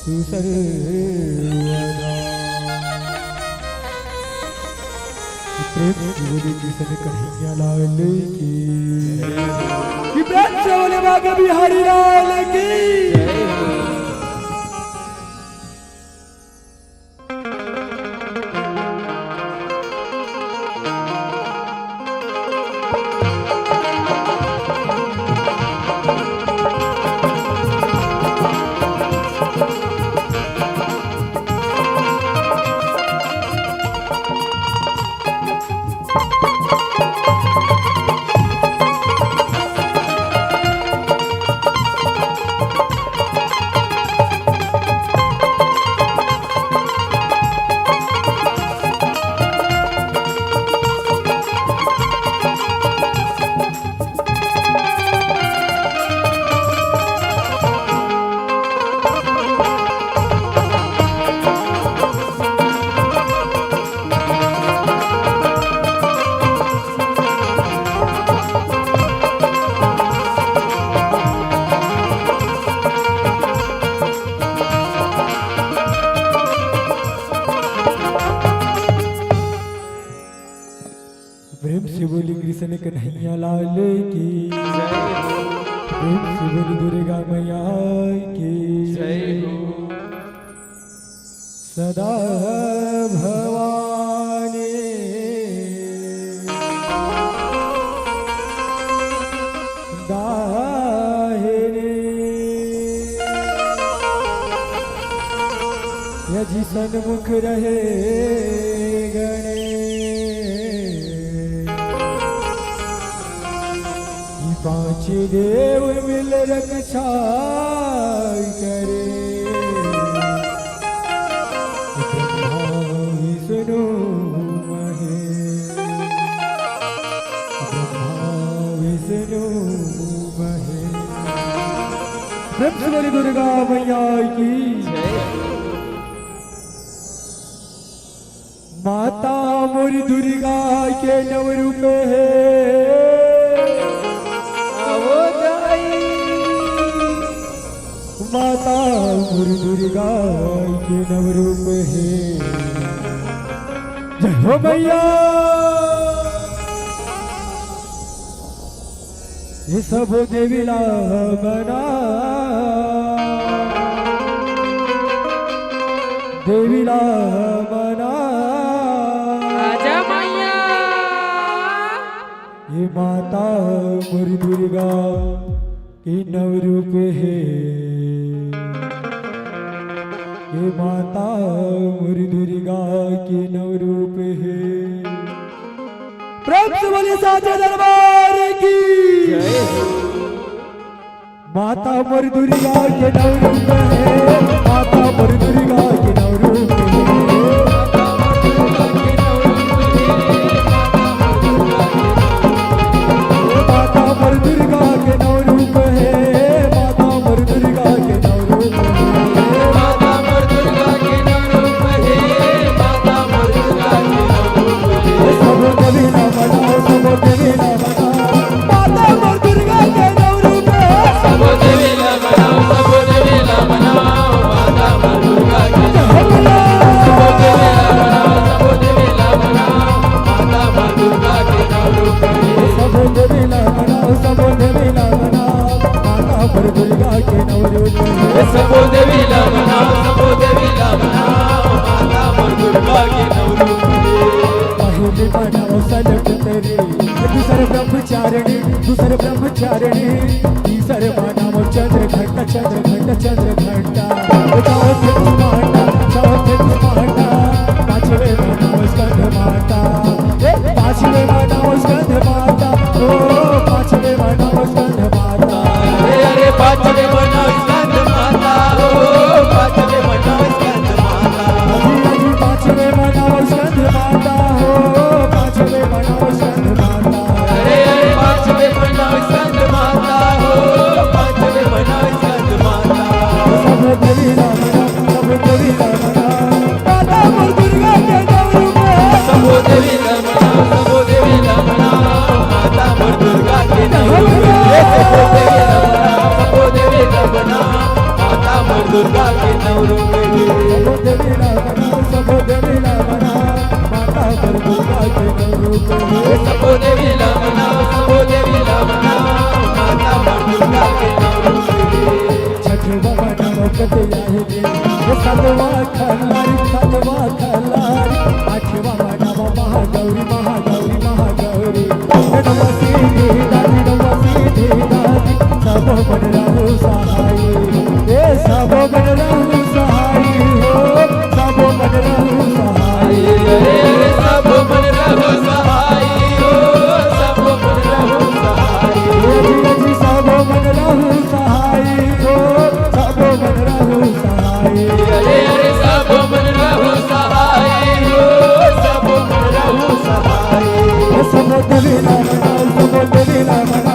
तू सर्वदा प्रेम की बोली किसन कन्हैया लाल की प्रेम से बोले बाबा बिहारी लाल की। प्रेम से बोली कृष्ण कन्हैया लाल की प्रेम से बोली दुर्गा मैया की सदा भवानी दाहिनी यजि सन्मुख रहे गणे पांच देव मिल रक्षा करे ब्रह्मा विष्णु महेश ब्रह्मा विष्णु महेश। प्रेम से बोली दुर्गा मैया की माता मोरी दुर्गा के नव रूप है माता मोरी दुर्गा के नव रूप है। जय हो मैया ये सब देवी ला बना देवी ला बना आजा मैया ये माता मोरी दुर्गा की नव रूप है ये माता मोरी दुर्गा के नव रूप है। प्रेम से बोले साचे दरबार की माता मोरी दुर्गा के नव रूप है माता मोरी दुर्गा के नव रूप है माता मोरी दुर्गा के नव रूप है माता मोरी दुर्गा के नव रूप दूसरे ब्रह्मचारिणी तीसरे मानव चंद्र घंटा चंद्र घंटा चौथे माता पांचवे मानव स्कंद माता पांचवे मानव स्कंद माता ओ पांचवे मानव स्कंद माता अरे पांचवे मानव स्कंद माता ओ पांचवे मानव स्कंद माता पांचवे मानव स्कंद माता हो पांचवे मानव स्कंद माता पांचवे मानव स्कंद माता हो पांचवे मानव स्कंद माता सब देवी माता मोर दुर्गा के नव रूप है सब देवी रमना माता मोर दुर्गा के नव रूप है सब देवी रमना माता मोर दुर्गा के नौ रूप है। सबो देवी लावना सबो देवी लावना माता पर दुर्गा के नौ रूप है। सबो देवी लावना सबो देवी लावना माता पर दुर्गा के नौ रूप है। छठवा नौ कटिया है सातवा खलारी सातवा खलारी आठवा नव महागौरी महागौरी महागौरी नवा सीधी दादी नवा सीधी दादी सब बन रहु सहाय ए सब बन रहु सहाय हो सब बन रहु सहाय सब बन रहु सहाय हो सब बन रहु सहाय जी सब बन रहु सहाय हो सब बन रहु सहाय अरे सब बन रहु सहाय हो सब बन रहु सहाय। सब देवी लावना सब देवी लावना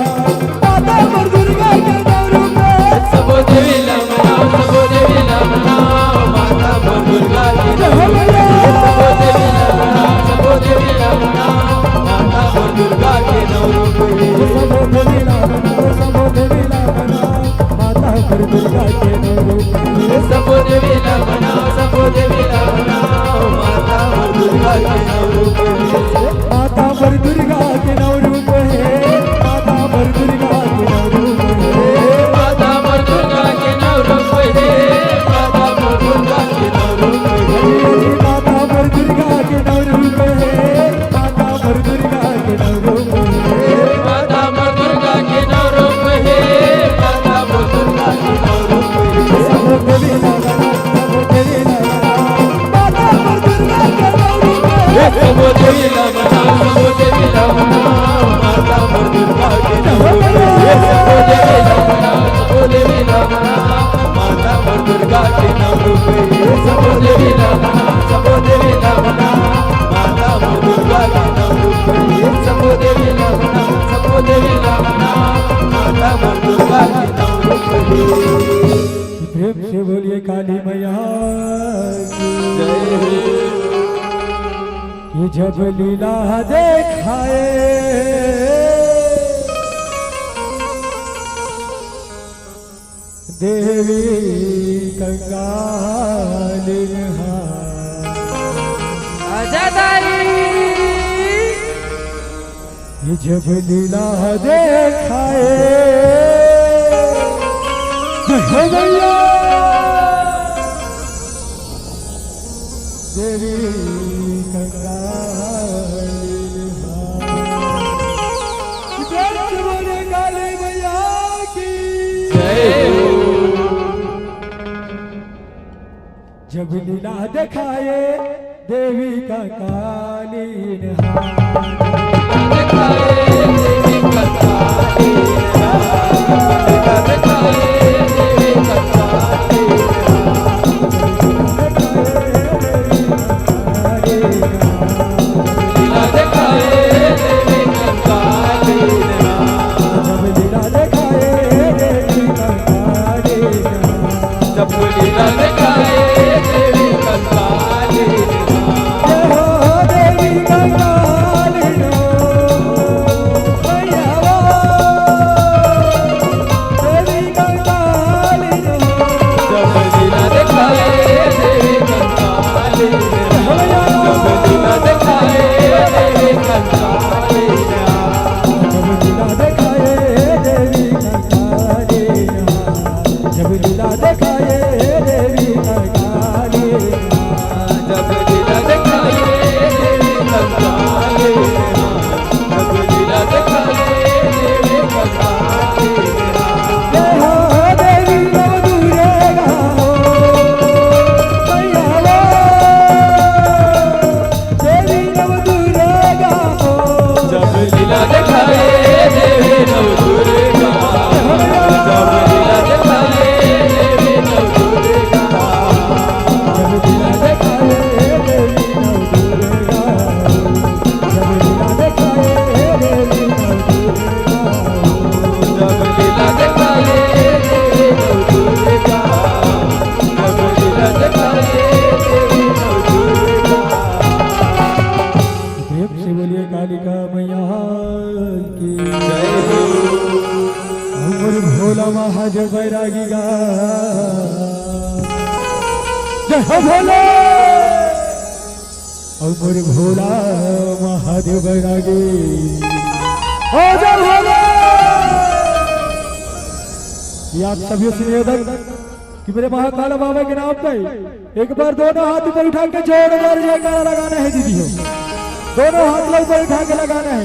माता पर दुर्गा के नौ रूप है। सबो देवी लावना सबो देवी लावना माता पर दुर्गा के नौ रूप है। सबो देवी लावना सबो देवी लावना माता पर दुर्गा के नौ रूप है। सबो देवी लावना सबो देवी लावना माता पर दुर्गा के नौ रूप है। सबो देवी लावना सबो देवी लावना माता पर दुर्गा के नौ रूप है। माता पर दुर्गा के नौ रूप है माता पर दुर्गा के नौ रूप है। माता पर दुर्गा के नौ रूप है माता पर दुर्गा के नौ रूप है। माता पर दुर्गा के नौ रूप है माता पर दुर्गा के नौ रूप है। माता पर दुर्गा के नौ रूप है माता पर दुर्गा के नौ रूप है। सबो देवी लावना सबो देवी लावना माता पर दुर्गा के नौ रूप है। सबो देवी लावना सबो देवी लावना माता पर दुर्गा के नौ रूप है। सबो देवी लावना सबो देवी लावना माता पर दुर्गा के नौ रूप है। सबो देवी लावना सबो देवी लावना माता पर दुर्गा के नौ रूप है। सबो देवी लावना सबो देवी लावना माता पर दुर्गा के नौ रूप है। प्रेम से बोलिए काली मैया की जय हो। ये जब लीला देखाए देवी कंगालिन ये जब लीला देखाए मैया देवी काली मैया की जय हो। जब लीला दिखाए देवी का कालीन दिखाए देवी का कालीन हाथ। दिखाए देवी का कालीन हाथ। दिखाए देवी का कालीन हाथ। जब लीला दिखाए देवी का कालीन जब लीला दिखाए देवी का कालीन हाथ। हो देवी का कालीन मैया देवी का कालीन जब लीला दिखाए देवी का कालीन हाथ। जब लीला दिखाए देवी का कालीन हाथ। जब लीला दिखाए देवी का कालीन जब लीला दिखाए देवी जय हो भोले और मोरे भोला महादेव बैरागी हो जय भोले। ये आप सभी से निवेदन कि मेरे महाकाल बाबा के नाम पे एक बार दोनों हाथ ऊपर उठा के जोरदार जयकारा लगाना है दीदी हो। दोनों हाथ ऊपर उठा के लगाना है।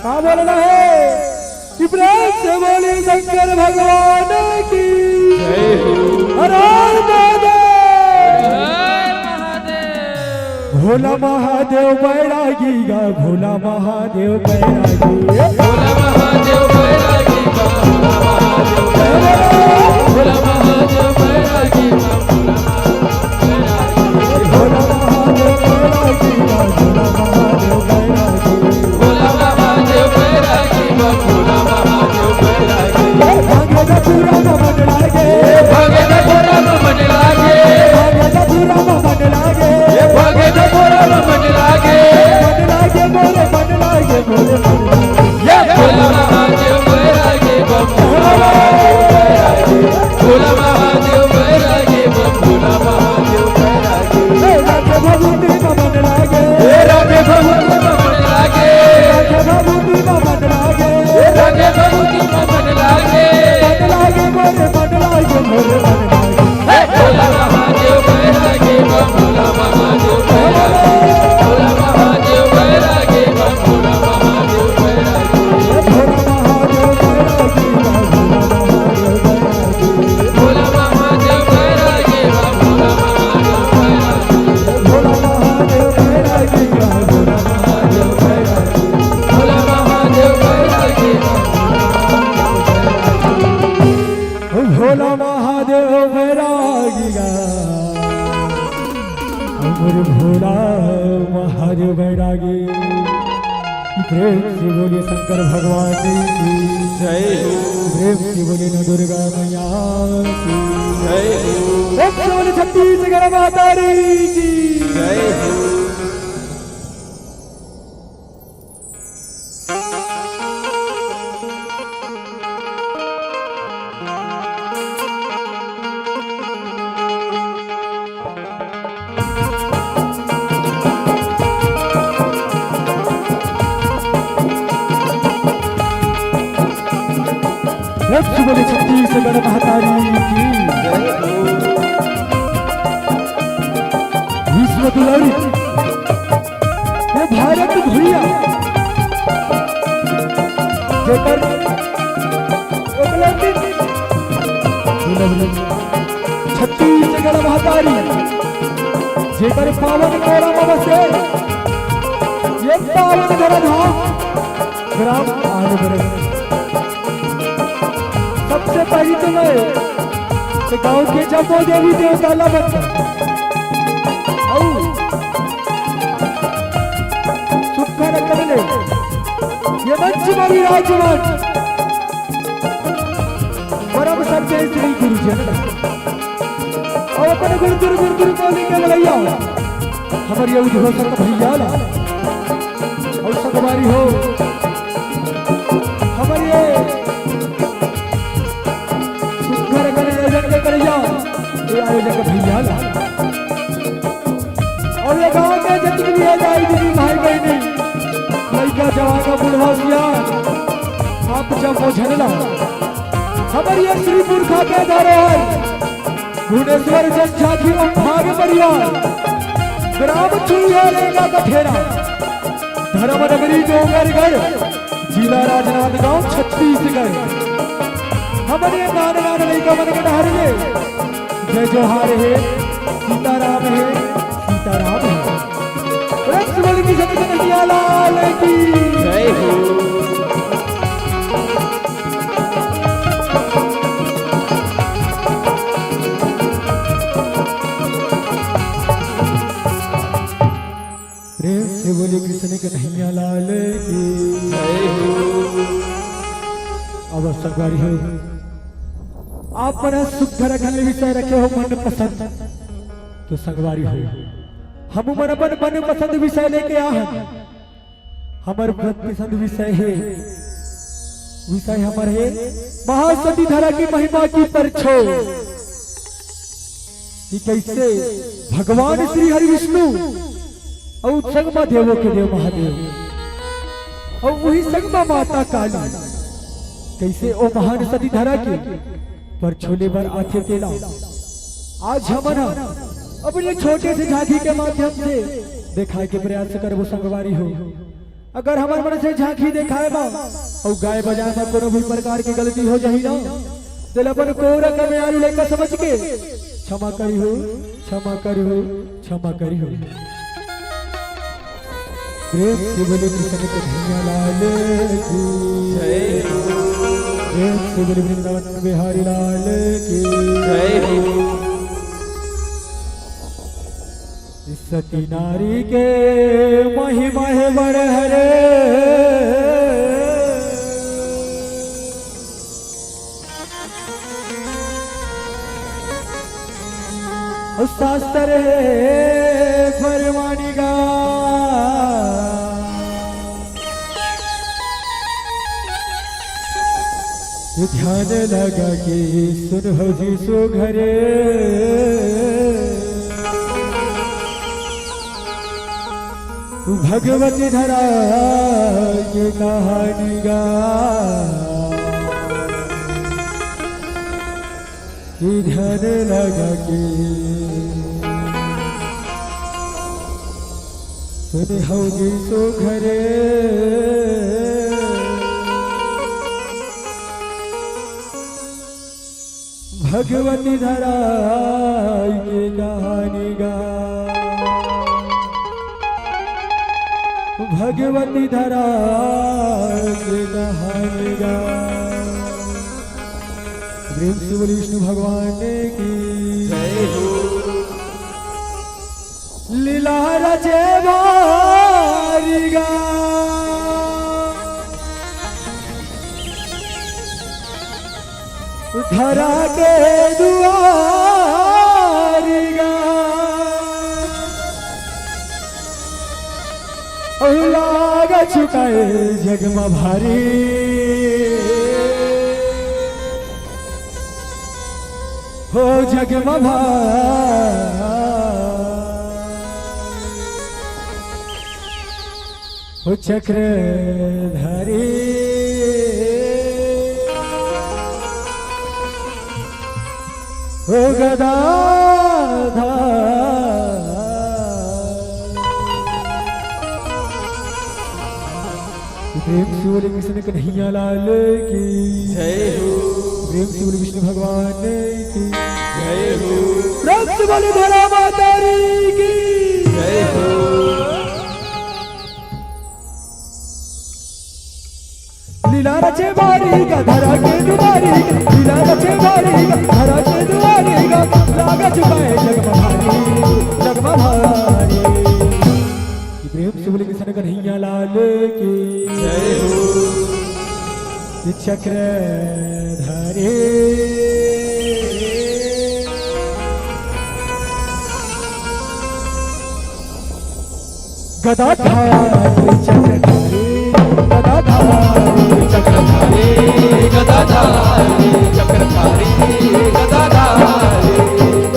कहाँ बोलना है कि प्रेम से बोले शंकर भगवान की जय हो। हर हर महादेव। भोला महादेव बैरागी गा भोला महादेव बैरागी भोला महादेव बैरागी का भोला महादेव बैरागी भोला महादेव बैरागी का भोला महादेव बैरागी भोला महादेव बैरागी का भोला महादेव बैरागी भोला महादेव बैरागी भागे पूरा मन लागे भागे पूरा मन लागे भागे पूरा मन लागे भागे पूरा मन लागे मोरे मन लागे मोरे मन लागे ये भोला महादेव बैरागी का भोला महादेव बैरागी भोला महादेव बैरागी का भोला महादेव बैरागी राधे भगवती का मन लागे राधे भगवती का मन लागे राधे भगवती का मन लागे राधे भगवती का मन लागे मोरे मन लागे मोरे मन लागे भोला महादेव बैरागी का भोला महादेव बैरागी भोला महादेव बैरागी का भोला महादेव बैरागी भोला महादेव बैरागी भोला महादेव बैरागी का भोला महादेव बैरागी भोला महादेव बैरागी भोला महादेव बैरागी भोला महादेव बैरागी भोला महादेव बैरागी अमर भोला महादेव बैरागी प्रेम से बोले शंकर भगवान की जय हो प्रेम से बोले न दुर्गा मैया की जय हो प्रेम से बोले छत्तीसगढ़ माता की जय हो प्रेम से बोले छत्तीसगढ़ महातारी की विश्व दुलारी ये भारत भैया जेकर छत्तीसगढ़ महातारी जेकर पावन कोरा बसे ये पावन धराधाम ग्राम आनंद सबसे पहली तो मैं तो गांव के जम्मो देवी देवता लबत सुखर कर ले ये मंच मारी राजवन परम सत्य श्री गुरु जन और अपन गुरु गुरु गुरु बोली के लैया हमारी ये हो सक भैया ला और सकबारी हो हमारी ये आयोजक भैया और ये गाँव के जितनी भी है जाए दीदी भाई बहनी लड़का जवान बुढ़वा सियान आप जब वो झनला हमारी ये श्री पुरखा के धरोहर भुवनेश्वर जनजाति और भाग परिवार ग्राम चुनिया का ठेरा धर्म नगरी डोंगरगढ़ जिला राजनांदगांव छत्तीसगढ़ हमारे नान नान लड़का मन के डहर में जय जोहार है सीताराम है सीताराम है रक्त बल की सत्य कन्हैया लाल की जय हो प्रेम से बोले कृष्ण कन्हैया लाल की जय हो अब संगवारी हो आप पर सुखर घन विषय रखे हो मन पसंद तो संगवारी हो हम मन अपन मन पसंद विषय लेके आ हमार मन पसंद विषय है विषय हमारे है महासती धरा की महिमा की परछो कि कैसे भगवान श्री हरि विष्णु और संगमा देवों के देव महादेव और वही संगमा माता काली कैसे ओ महान सती धरा के पर छोले पर आथे तेला। आज हमारा अपने छोटे से झांकी के माध्यम से दिखाए के प्रयास कर वो संगवारी हो। अगर हमारे मन से झांकी दिखाए बा और गाय बजा सा कोनो भी प्रकार की गलती हो जाही ना दिल अपन कोरा के में आलू लेकर समझ के क्षमा करी हो, क्षमा करी हो, क्षमा करी हो। प्रेम से बोले कृष्ण कन्हैया लाल की जय हो। प्रेम से बोले वृंदावन बिहारी लाल की जय हो। सती नारी के महिमा है बड़े हरे शास्त्र है फरमानी गा ध्यान लगा के सुन हो जी सो घरे भगवती धरा की कहानी गा ध्यान लगा के सुन होगी सो घरे भगवती धरा की कहानी गा भगवती धरा की कहानी गा। प्रेम से बोले विष्णु भगवान की जय हो। लीला रचे भारी गा धरा के दुआरी गा लाग चुकाए जगमा भारी हो जगमा भारी हो चक्रधारी हो गदाधार। प्रेम से बोले कृष्ण कन्हैया लाल की जय हो। प्रेम से बोले विष्णु भगवान की जय हो। प्रेम से बोले धरा माता की जय हो। लीला रचे बारी का धरा के दुआरी लीला रचे बारी का धरा के दुआरी का लागा चुकाए जगमा भारी। प्रेम से बोले कृष्ण कन्हैया लाल की जय हो। चक्रधारी गदाधारी चक्रधारी गदाधारी चक्रधारी गदाधारी चक्रधारी गदाधारी।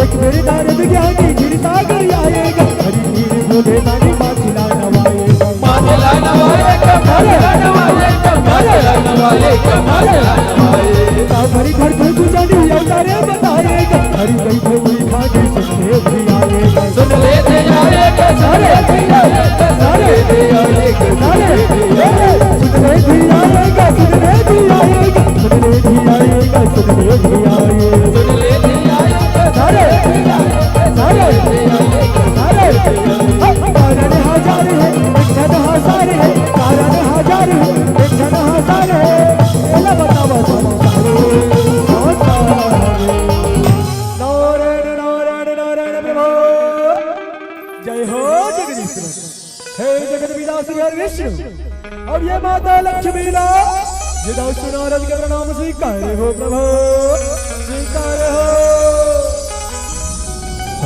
एक मेरे नारद ज्ञानी गिरता गया आएगा हरि वीर बोले नानी माथिला नवाएगा माथिला नवाएगा माथिला नवाएगा माथिला नवाएगा माथिला नवाएगा। हरि घर को गुजारी अवतारे बताएगा हरि गई भोगी खाने से भी आएगा सुन ले थे आएगा सारे भी आएगा सारे भी आएगा सारे सुन ले भी आएगा सुन ले भी आएगा सुन ले भी आएगा सुन ले भी आएगा सुन ले भी आएगा सारे सारे सारे कारण हजार है एक जन हजार है कारण हजार है एक जन हजार है एला बतावा नारायण नारायण नारायण प्रभु जय हो जगदीश्वर हे जगत पिता श्री हरि विष्णु। अब ये माता लक्ष्मी ला ये दास नारद के प्रणाम स्वीकार हो प्रभु स्वीकार हो।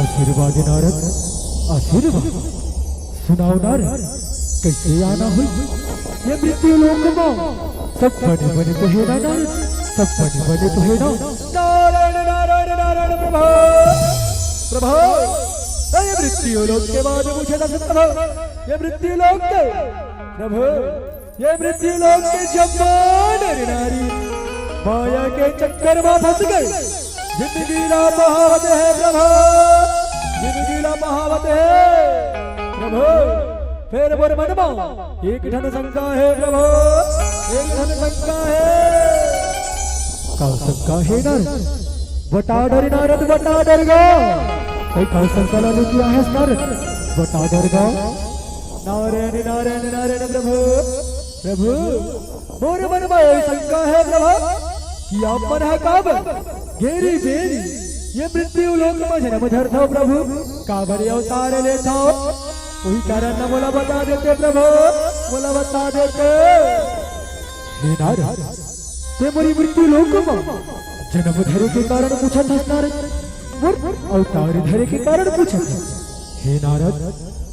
आशीर्वाद नारद आशीर्वाद सुनाओ नारद कैसे आना हुई ये मृत्यु लोक में सब बने बने तो है ना नारद सब बने बने तो है ना नारायण नारायण नारायण प्रभु प्रभु ये मृत्यु लोक के बाद मुझे दर्शन प्रभु ये मृत्यु लोक के प्रभु ये मृत्यु लोक के जवान नारी माया के चक्कर में फंस गए जिंदगी ला महावत है प्रभु जिंदगी ला महावत है प्रभु फिर मोर मन में एक धन शंका है प्रभु एक धन शंका है का शंका है नारद बता डर नारद बता डर गो कई का शंका ला किया है नारद बता डर गो नारायण नारायण नारायण प्रभु प्रभु मोर मन में शंका है प्रभु कि आप मन है काब घेरी बेरी ये मृत्यु लोक में जन्म धरता प्रभु काबर अवतार लेता वही कारण न बोला बता देते प्रभु बोला बता देते हे नारद ते मोरी मृत्यु लोक में जन्म धरे के कारण पूछा था नारद अवतार धरे के कारण पूछा था हे नारद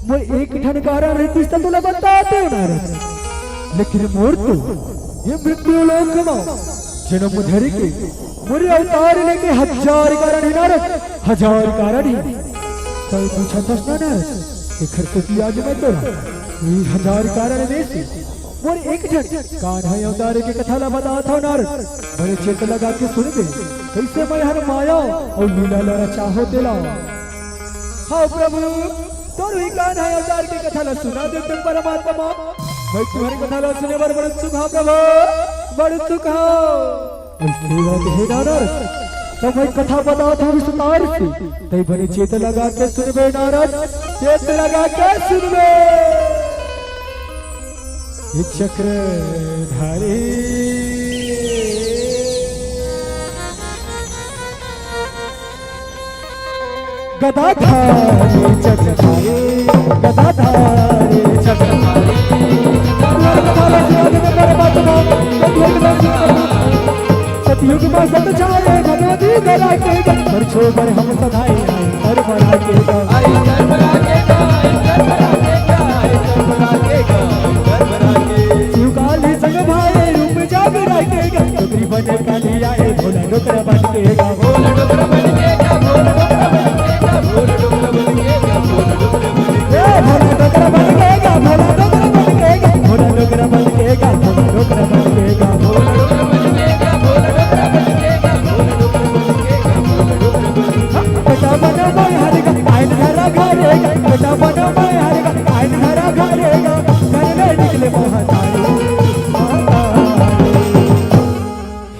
मैं एक ठन कारण रहती तो बोला बताते हो नारद लेकिन मोर तो ये मृत्यु लोक में जन्म धरे के मोरे अवतार लेके 1000 कारण है नारद 1000 कारण ही तो पूछा था नारद घर को किया आज मैं तोरा 1000 कारण में से और एक जन कान्हा अवतार के कथा ला बता था नारद बड़े चित लगा के सुन दे कैसे मैं हर माया और लीला लड़ा चाहो तेला हाँ प्रभु तोर ही कान्हा अवतार के कथा ला सुना दे तुम परमात्मा मैं तुम्हारी कथा ला सुने बड़ सुख हाँ प्रभु बड़ सुख हाँ इसलिए बात है नारद तो मैं कथा बता था विस्तार से तई बने चेत लगा के सुनबे नारद चेत लगा के सुनबे ये चक्रधारी गदाधारी चक्रधारी गदाधारी चक्रधारी सतयुग में सत छाए भगवती गला के पर छोड़ हम सदाई कर बड़ा के आई कर बड़ा के कर बड़ा के कर बड़ा के शिव काली संग भाई रूप जाग के डोकरी बने काली आए भोला डोकरा बन के भोला डोकरा बन के भोला डोकरा बन के भोला डोकरा बन के भोला डोकरा बन के भोला डोकरा बन के भोला डोकरा बन के भोला डोकरा बन के भोला डोकरा बन बेटा बना मैं हरेगा आइन धरा घरेगा बेटा बना मैं हरेगा आइन धरा घरेगा घर में निकले महातारी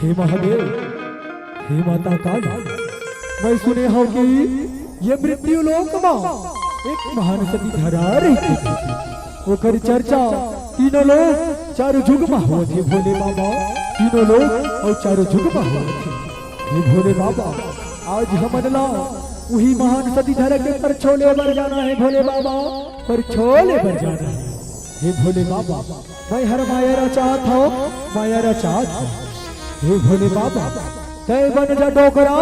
हे महादेव हे माता काली मैं सुने हूँ कि ये मृत्यु लोक में एक महान सती धरा रही थी ओकर चर्चा तीनों लोग चारों जुग में हुए थे भोले बाबा तीनों लोग और चारों जुग में हुए थे हे भोले बाबा आज हम अनला वही महान सती धरा के पर छोले बर जाना है भोले बाबा पर छोले बर जाना है हे भोले बाबा मैं हर माया चाहत हूँ माया चाहत हूँ हे भोले बाबा तय बन जा डोकरा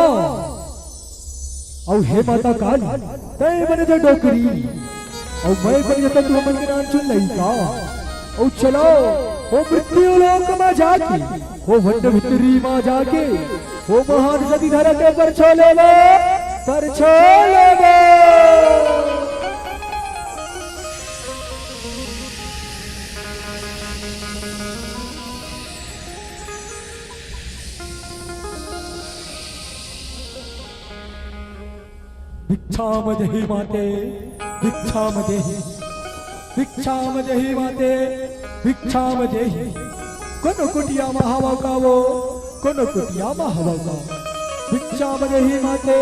और हे माता काली तय बन जा डोकरी और मैं बन जाता तू मन के नाम चुन नहीं का और चलो वो मृत्यु लोक में जाके वो वंड भितरी में जाके वो महान सती धरा के पर छोले भिक्षाम देहि माते भिक्षाम देहि भिक्षाम देहि माते भिक्षाम देहि कोनो कुटिया में हवा का वो कोनो कुटिया में हवा का भिक्षाम देहि माते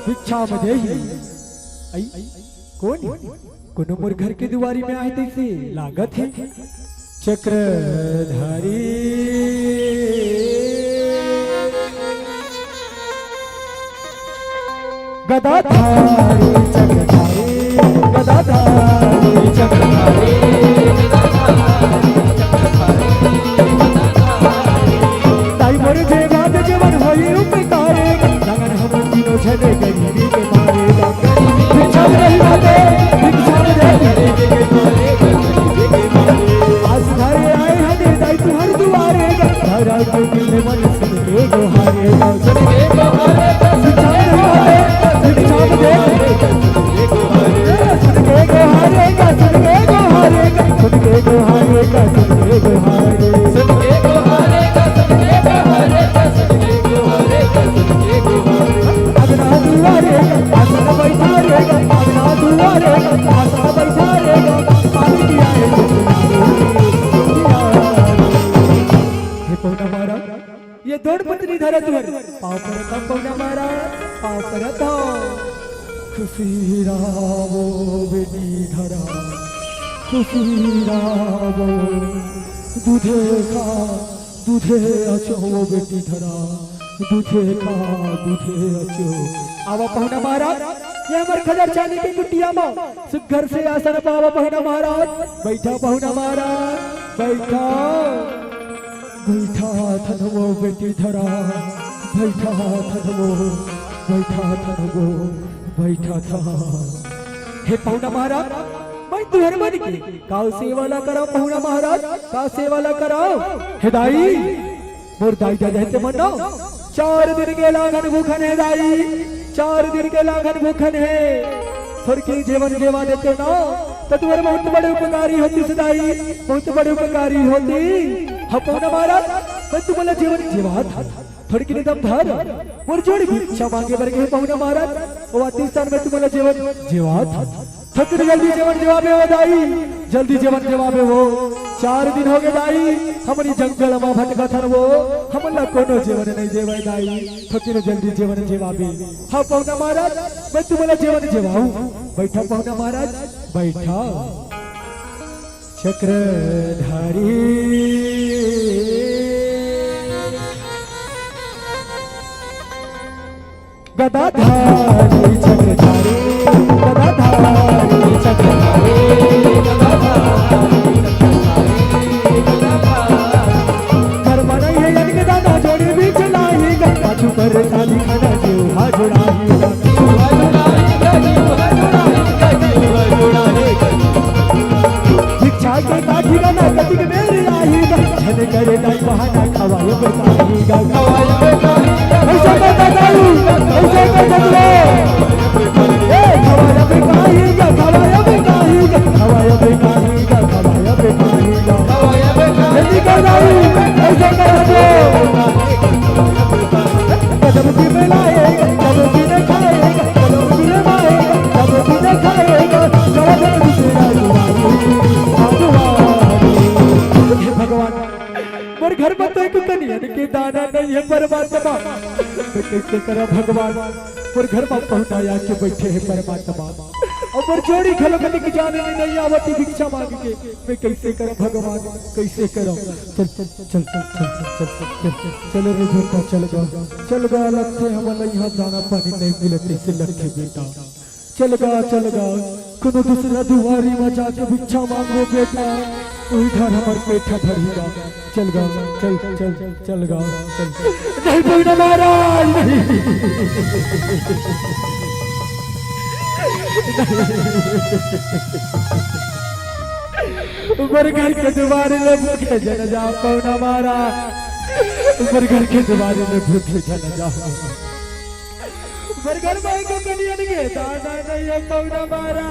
भिक्षाम देहि आई कौन कोनो मोर घर के दुआरी में आए थे लागत है चक्रधारी गदाधारी चक्रधारी गदाधारी चक्रधारी ताई मोर जे बात जीवन होई उपकारे लगन हम तीनों झले गरीबी के मारे भिक्षा नहीं माते भिक्षा गरीबी के मारे आज घर आए हने ताई तुम्हारे दुआरे धरा के दिल मन सुन के गोहारे भिक्षा नहीं माते भिक्षा आसन बैठा रे अंगना दुआरे आसन बैठा रे पानी दिया है हे पौना मारा ये दोड़ पत्नी धरा तुअर पाँव पर तब पौना मारा पाँव पर तब खुशी रावो बेटी धरा खुशी रावो दूधे खा दूधे अचो बेटी धरा दूधे खा दूधे अचो आवा पहुना महाराज ये हमारे खजर चांदी की कुटिया में सुघर से आसन पावा पहुना महाराज बैठा पहुना महाराज बैठा बैठा थनवो बेटी धरा बैठा थनवो बैठा थनवो बैठा था हे पहुना महाराज मैं तुहर मन के काव सेवाला कराओ पहुना महाराज काव सेवाला कराओ हे दाई मोर दाई जा रहते मनो 4 दिन के लागन भूखन है दाई 4 दिन के लागन भूखन है थोड़की जीवन जेवा देते ना तो तुम्हारे बहुत बड़े उपकारी होती सदाई बहुत बड़े उपकारी होती हाँ पहुना महाराज मैं तुम्हारा जीवन जेवा थोड़ी की दम धर और जोड़ी भिक्षा मांगे बर गए पहुना महाराज वो पाकिस्तान में तुम्हारा जीवन जेवात थक जल्दी जीवन जवाबे हो दाई जल्दी जीवन जवाबे हो 4 दिन हो गए दाई हमारी जंगल में भटका थर वो हमला कोनो जीवन नहीं जेवाय दाई थकिन जल्दी जीवन जवाबे हाँ पहुना महाराज मैं तुम्हारा जीवन जेवाऊं बैठा पहुना महाराज बैठा चक्रधारी गदाधारी चक्रधारी गदाधारी चक्रधारी घर बनाई है यानी दादा जोड़ी भी चलाई पाछू पर शादी खाना जो हाजुड़ाही भिक्षा के काठी का ना कति के मेरे आई छने करे दाई बहाना खवाए बताई गा खवाए बताई ऐसा का दाई ऐसा का जगलो ए खवाया बेकाही गा खवाया बेकाही गा खवाया बेकाही गा खवाया बेकाही गा खवाया बेकाही गा दाई ऐसा का जगलो कदम की में लाएगा कदम की ने खाएगा कदम की ने माएगा कदम की ने खाएगा कदम की से हे भगवान पर घर में तो एक कन्या के दाना नहीं है परमात्मा तो कैसे करा भगवान पर घर में पहुंचाया के बैठे है परमात्मा और जोड़ी खेलो कभी की जाने में नहीं आवती भिक्षा मांग के मैं कैसे करा भगवान कैसे करो चल चल चल चल चल चल चलो रे बेटा चल गा लगते हमारा यहाँ दाना पानी नहीं मिलते से लड़के बेटा चल गा कोनो दूसरा दुआरी में जाके भिक्षा मांगो बेटा वही घर हमारे पेटा भरेगा चल गा चल गा नहीं पहुना महाराज ऊपर घर के दुआरे में भूखे जन जाओ पहुना महाराज ऊपर घर के दुआरे में भूखे जन जाओ बरगर भाई को कनियन के दादा नहीं है पौना मारा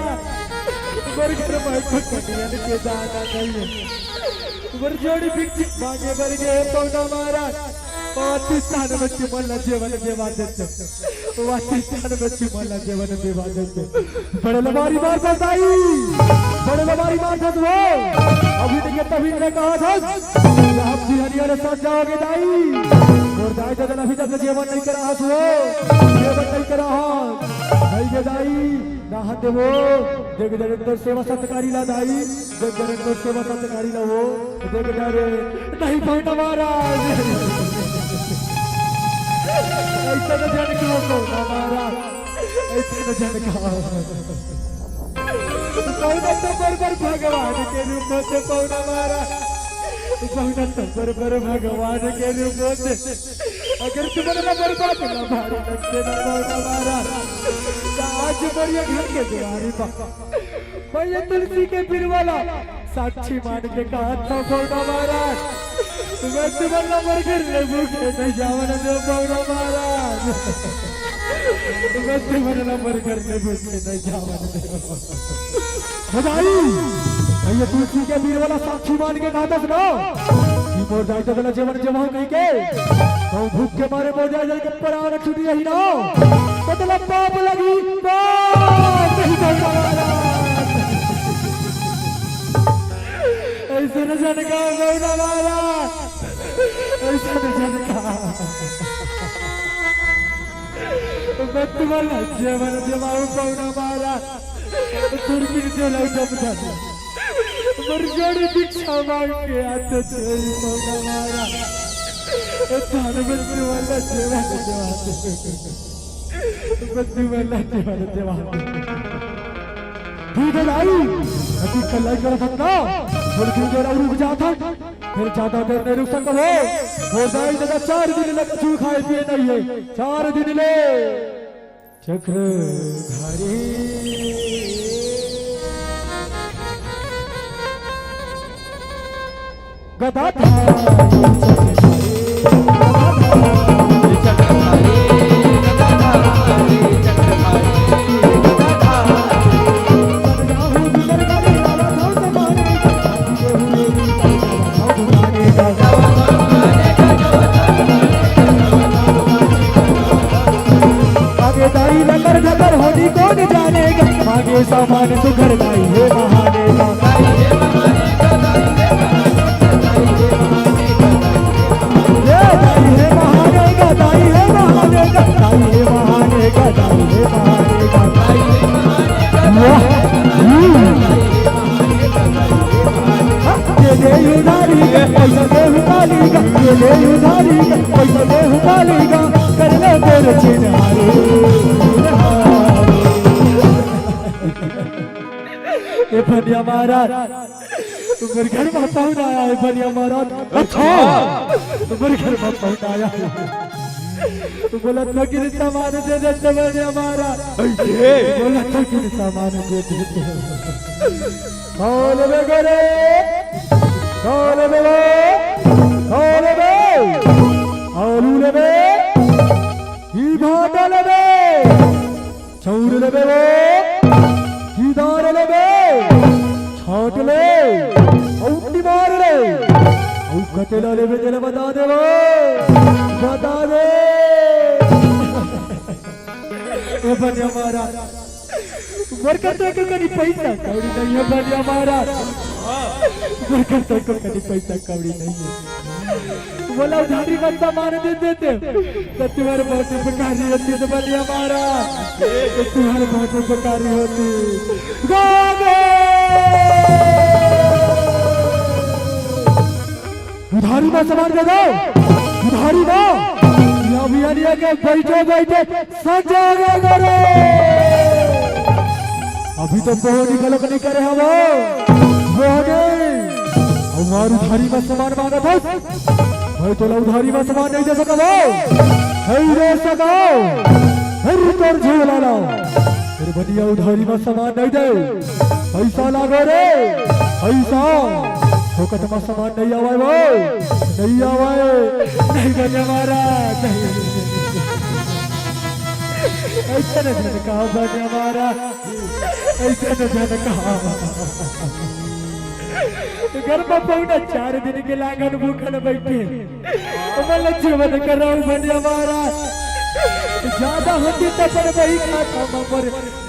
बरगर भाई को कनियन के दादा नहीं है बर जोड़ी भिक्षी मांगे बरगे पौना मारा पाकिस्तान में चुमला जीवन देवा देते पाकिस्तान में चुमला जीवन देवा देते बड़े लबारी मार बताई बड़े लबारी मार था वो अभी तक तभी ने कहा था आप भी हरियाणा साथ जाओगे दाई और दाई दादा अभी तक जीवन नहीं करा हो जीवन नहीं करा नहीं के दाई ना हाथ वो देख डायरेक्टर सेवा सत्कारी ला दाई देख डायरेक्टर सेवा सत्कारी ला वो देख डरे नहीं पहुंचा महाराज ऐसा न जाने क्यों को महाराज ऐसा न जाने कहा पौना तो पर भगवान के रूप में पौना महाराज पौना तो पर भगवान के रूप में अगर तुम्हारा बर्बाद ना भारी लगते ना पौना महाराज आज बढ़िया घर के दुआरे पर भैया तुलसी के पीर वाला साक्षी मान के कहा था पौना महाराज मैं तुम्हारा बर्गर ले भूखे नहीं जावन दो पौना महाराज मैं तुम्हारा बर्गर ले भूखे नहीं जावन दो बधाई भैया तुलसी के पीर वाला साक्षी मान के कहा था सुनो मोर जाए तो गला जेवन जमा कहीं के तो भूख के मारे मोर जाए के प्राण छूट रही ना मतलब पाप लगी पाप नहीं करता ऐसे न जनका गौना मारा ऐसे न जनका मैं तुम्हारा जेवन जमाऊ गौना मारा तुर्की दे लो जब तक मरजोड़ी भिक्षा मांग के आते तेरी मौना मारा थाने बच्चे वाला जेवान बच्चे वाला जेवान ठीक है भाई अभी कल लाइक करा सकता थोड़ी देर और रुक जाता फिर ज्यादा देर नहीं रुक सकता हो जाए जगह 4 दिन लग चू खाए पिए नहीं है 4 दिन ले चक्रधारी होनी कौन जानेगा आगे सामान सुघर दाई है बहाने का दाई है बहाने का दाई है बहाने का दाई है बहाने का दाई है बहाने का दे उधारी पैसा दे उधारी का दे उधारी का पैसा दे उधारी का कर लो तेरे चिन्हारी ये बनिया महाराज मेरे घर में पहुंच आया है बनिया महाराज अच्छा मेरे घर में पहुंच आया तो बोला था कि सामान दे देते बनिया महाराज बोला था कि सामान दे देते कौन बेगरे कौन बेगरे कौन बे आलू लेबे ही भाटा लेबे चौर लेबे ही दार लेबे छाट ले औटी मार ले औ कतेला लेबे तेरे बता दे ए बनिया महाराज वर्कर तो कभी पैसा कौड़ी नहीं है बनिया महाराज वर्कर तो कभी पैसा कौड़ी नहीं है बोला उधारी का सामान दे देते तो तुम्हारे बहुत उपकारी होती तो बनिया महाराज तुम्हारे बहुत उपकारी होती उधारी का सामान दे दो उधारी दो अभियानिया के बैठे बैठे सजागे करो अभी तो बहुत निकलो नहीं करे हम हमारी उधारी में सामान मांगा था भाई तो उधारी में सामान नहीं दे सका नहीं दे सका फिर तोर झोला लाओ फिर बढ़िया उधारी में सामान नहीं दे पैसा लागो रे पैसा फोकट में सामान नहीं आवाए वो नहीं आवाए नहीं बने हमारा नहीं ऐसा नहीं कहा बने हमारा ऐसा नहीं कहा घर में पहुंचा 4 दिन के लागन भूखन बैठे मैं जीवन कर रहा हूँ बनिया महाराज ज्यादा होती तो पर वही खाता पर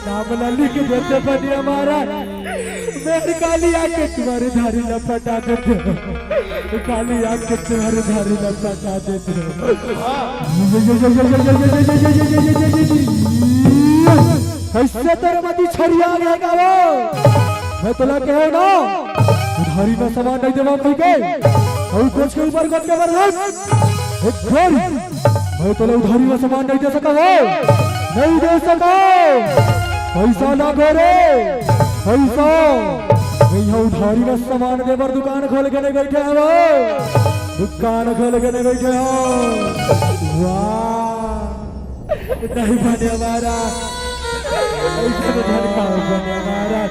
नाम ला लिख देते बनिया महाराज मेरी काली आके तुम्हारी धारी न पटा देते काली आके तुम्हारी धारी न पटा देते कैसे तेरे मती छरिया गएगा वो मैं तो लगे हो ना उधारी में सामान नहीं देवा कोई के और कुछ के ऊपर गट के बरसात मैं तो उधारी में सामान नहीं दे सका वो नहीं दे सका पैसा ना रे पैसा मैं उधारी में सामान देवर दुकान खोल के नहीं बैठे हैं वो दुकान खोल के नहीं बैठे हो वाह नहीं बने हमारा ऐसे तो धड़का बने हमारा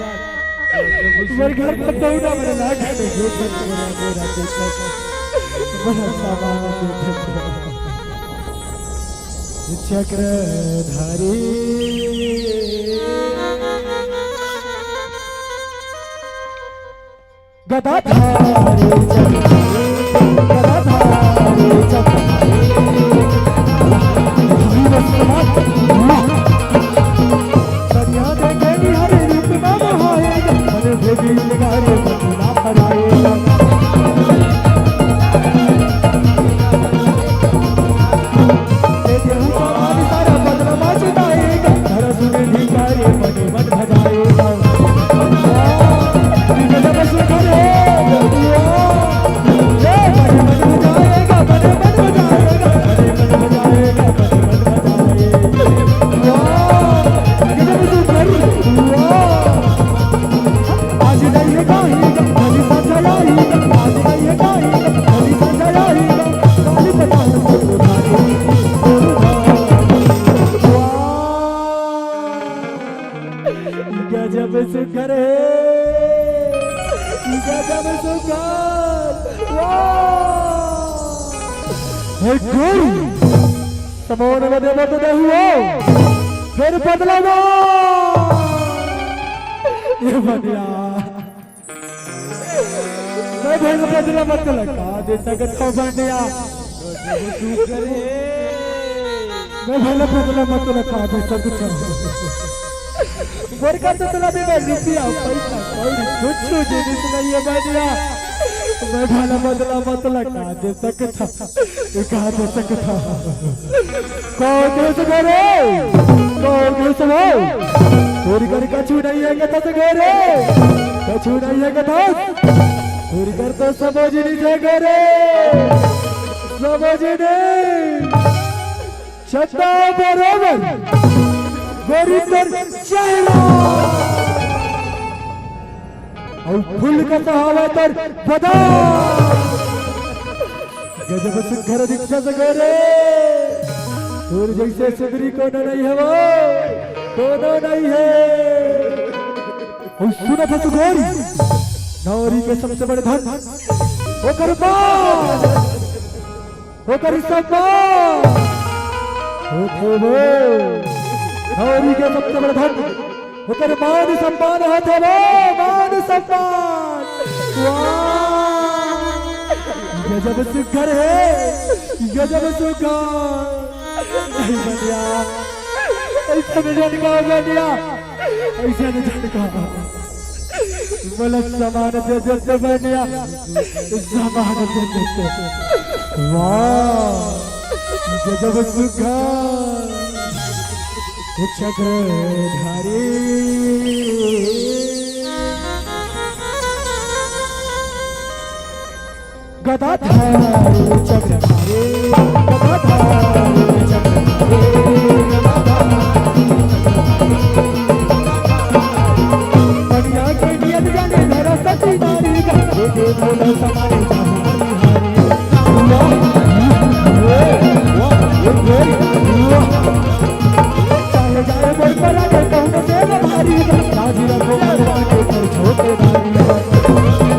तुम्हारे घर पर तो ना मेरे ना खाने जो मेरा देखा बड़ा सामान देते चक्रधारी गदाधारी चक्रधारी गजब सुकर है, गजब सुकर। वाह गोरी समान बदे मत हुआ फिर बदला दो ये बदला मैं फिर बदला मत लगा दे तक तो बंदिया मैं भले बदला मत लगा दे सब कुछ वर्कर तो तुला भी मैं रुपया पैसा कोई कुछ जिनिस नहीं है बंदिया मैं भला बदला मत लगा दे सकता कहा दे सकता कौन देश गोरे कौन देश वो चोरी कर कछु नहीं है कथा से गोरे कछु नहीं है कथा चोरी कर तो समझ नहीं से गोरे समझ नहीं छत्ता बराबर गोरी पर चेहरा और फुल का सहावा तर बदा गजब सुघर दीक्षा से गोरे दूर जैसे सुंदरी कोनो नहीं है वो कोनो नहीं है और सुना था सुगोरी नौरी के सबसे बड़े धन वो कर नौरी के सबसे बड़े धन वो कर मान सम्मान होते वो मान सम्मान गजब सुघर है गजब सुघर नहीं बनिया ऐसा नहीं झटका बनिया ऐसा नहीं झटका मतलब सामान दे देते बनिया सामान दे देते वाह गजब सुघर चक्रधारी गदाधारी चक्रधारी गदाधारी बढ़िया के नियत जाने धरा सती नारी का दे बोलो समाने चाहे जाए बोल पर आगे कहूँ से भारी राजी रखो भगवान के पर छोटे भारी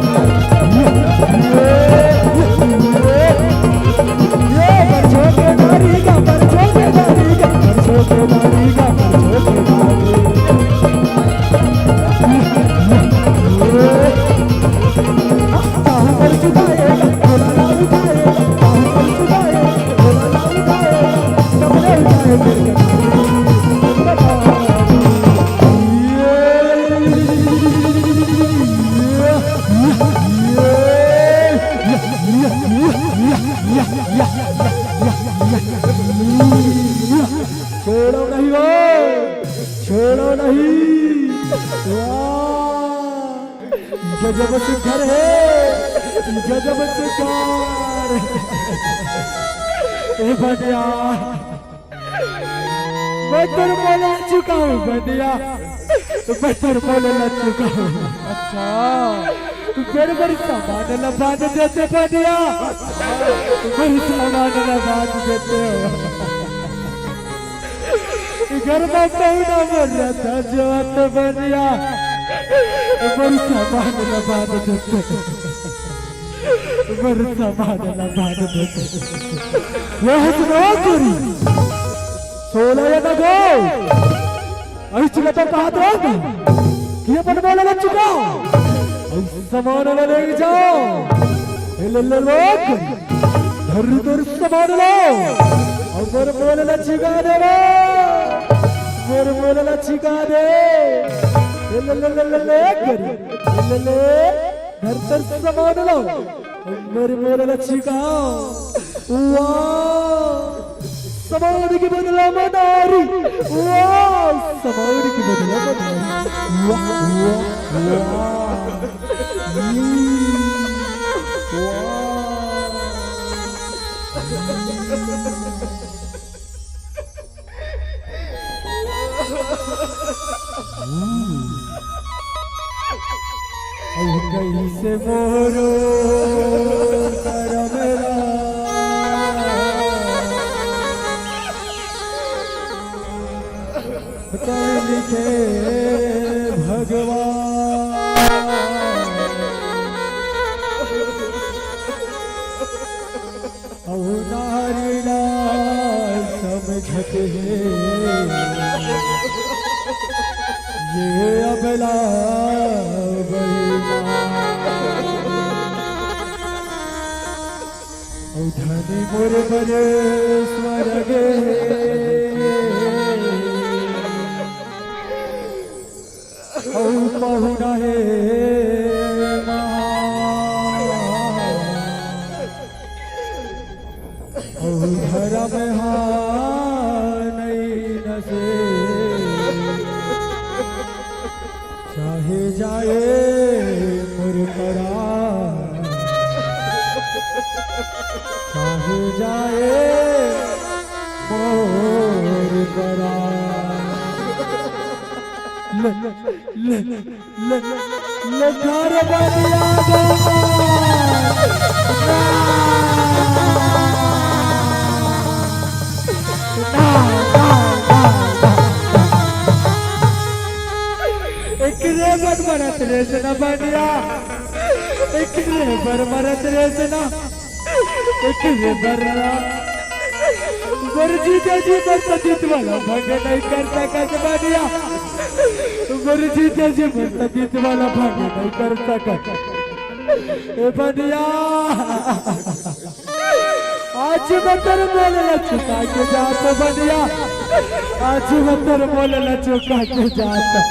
छोड़ो नहीं वो छोड़ो नहीं गजब सुघर है गजब सुघर ए बनिया मैं तेरे बोले चुका हूँ बनिया मैं तेरे बोले चुका हूँ अच्छा मेरे बड़ी सामान लबाद देते बनिया बड़ी सामान लबाद देते हो घर में पौना मर रहा था जो तो बनिया बड़ी सामान लबाद देते बड़ी सामान लबाद देते यह सुनो करी 16 या ना गो अभी चला तो कहा तो ये बन बोला लग चुका सामान ले जाओ ले लोग धर धर सामान लो और बोले ना छिका दे बोले ना छिका दे ले धर धर सामान लो और बोले ना छिका वाह सामान की बदला मनारी वाह सामान की बदला मनारी वाह वाह कहीं से मोरो कर मेरा लिखे ये अबला धनी मोर बरे स्वर्ग पहुना है घर में नहीं नसे चाहे जाए मुरकरा चाहे जाए मोर बरा ले घर बनिया एक रेबर मरत रेस न बनिया एक रेबर मरत रेस न एक रेबर गुरुजी जी बरता जीत वाला भाग्य नहीं करता कच बनिया गुरुजी जी बरता जीत वाला भाग्य नहीं करता कच ए बनिया आज मतर बोलना चुका के जाता बनिया आज मतर बोलना चुका के जाता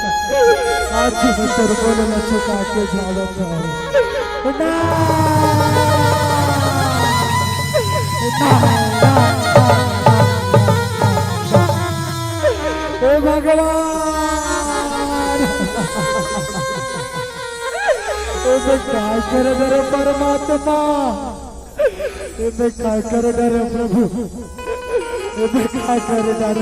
आज मतर बोलना चुका के जाता हे भगवान काय कर डर परमात्मा काय कर डर प्रभु काय कर डर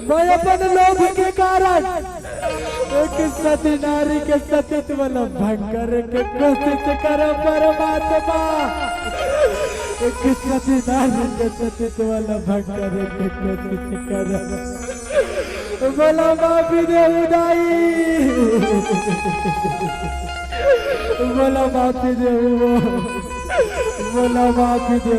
मैं अपन लोभ के कारण एक सती नारी के सतीत्व भंग के कोशिश कर परमात्मा एक सती नारी के सतीत्व भंग के कोशिश कर बोला माफी दे उदाई बोला माफी दे बोला माफी दे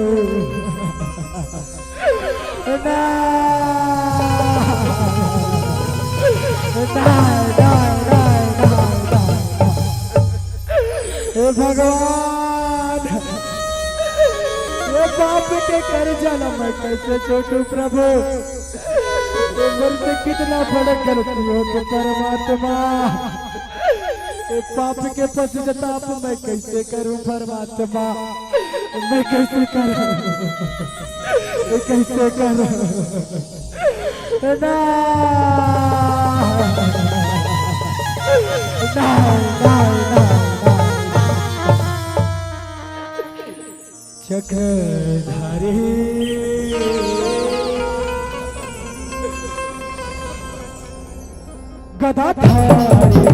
हे भगवान ये पाप के कर जन्म कैसे छोटू प्रभु से कितना फर्क करती हो कि परमात्मा ये पाप के पश्चाताप मैं कैसे करूं परमात्मा मैं कैसे करूं कैसे करूं ना चक्रधारी गदाधारी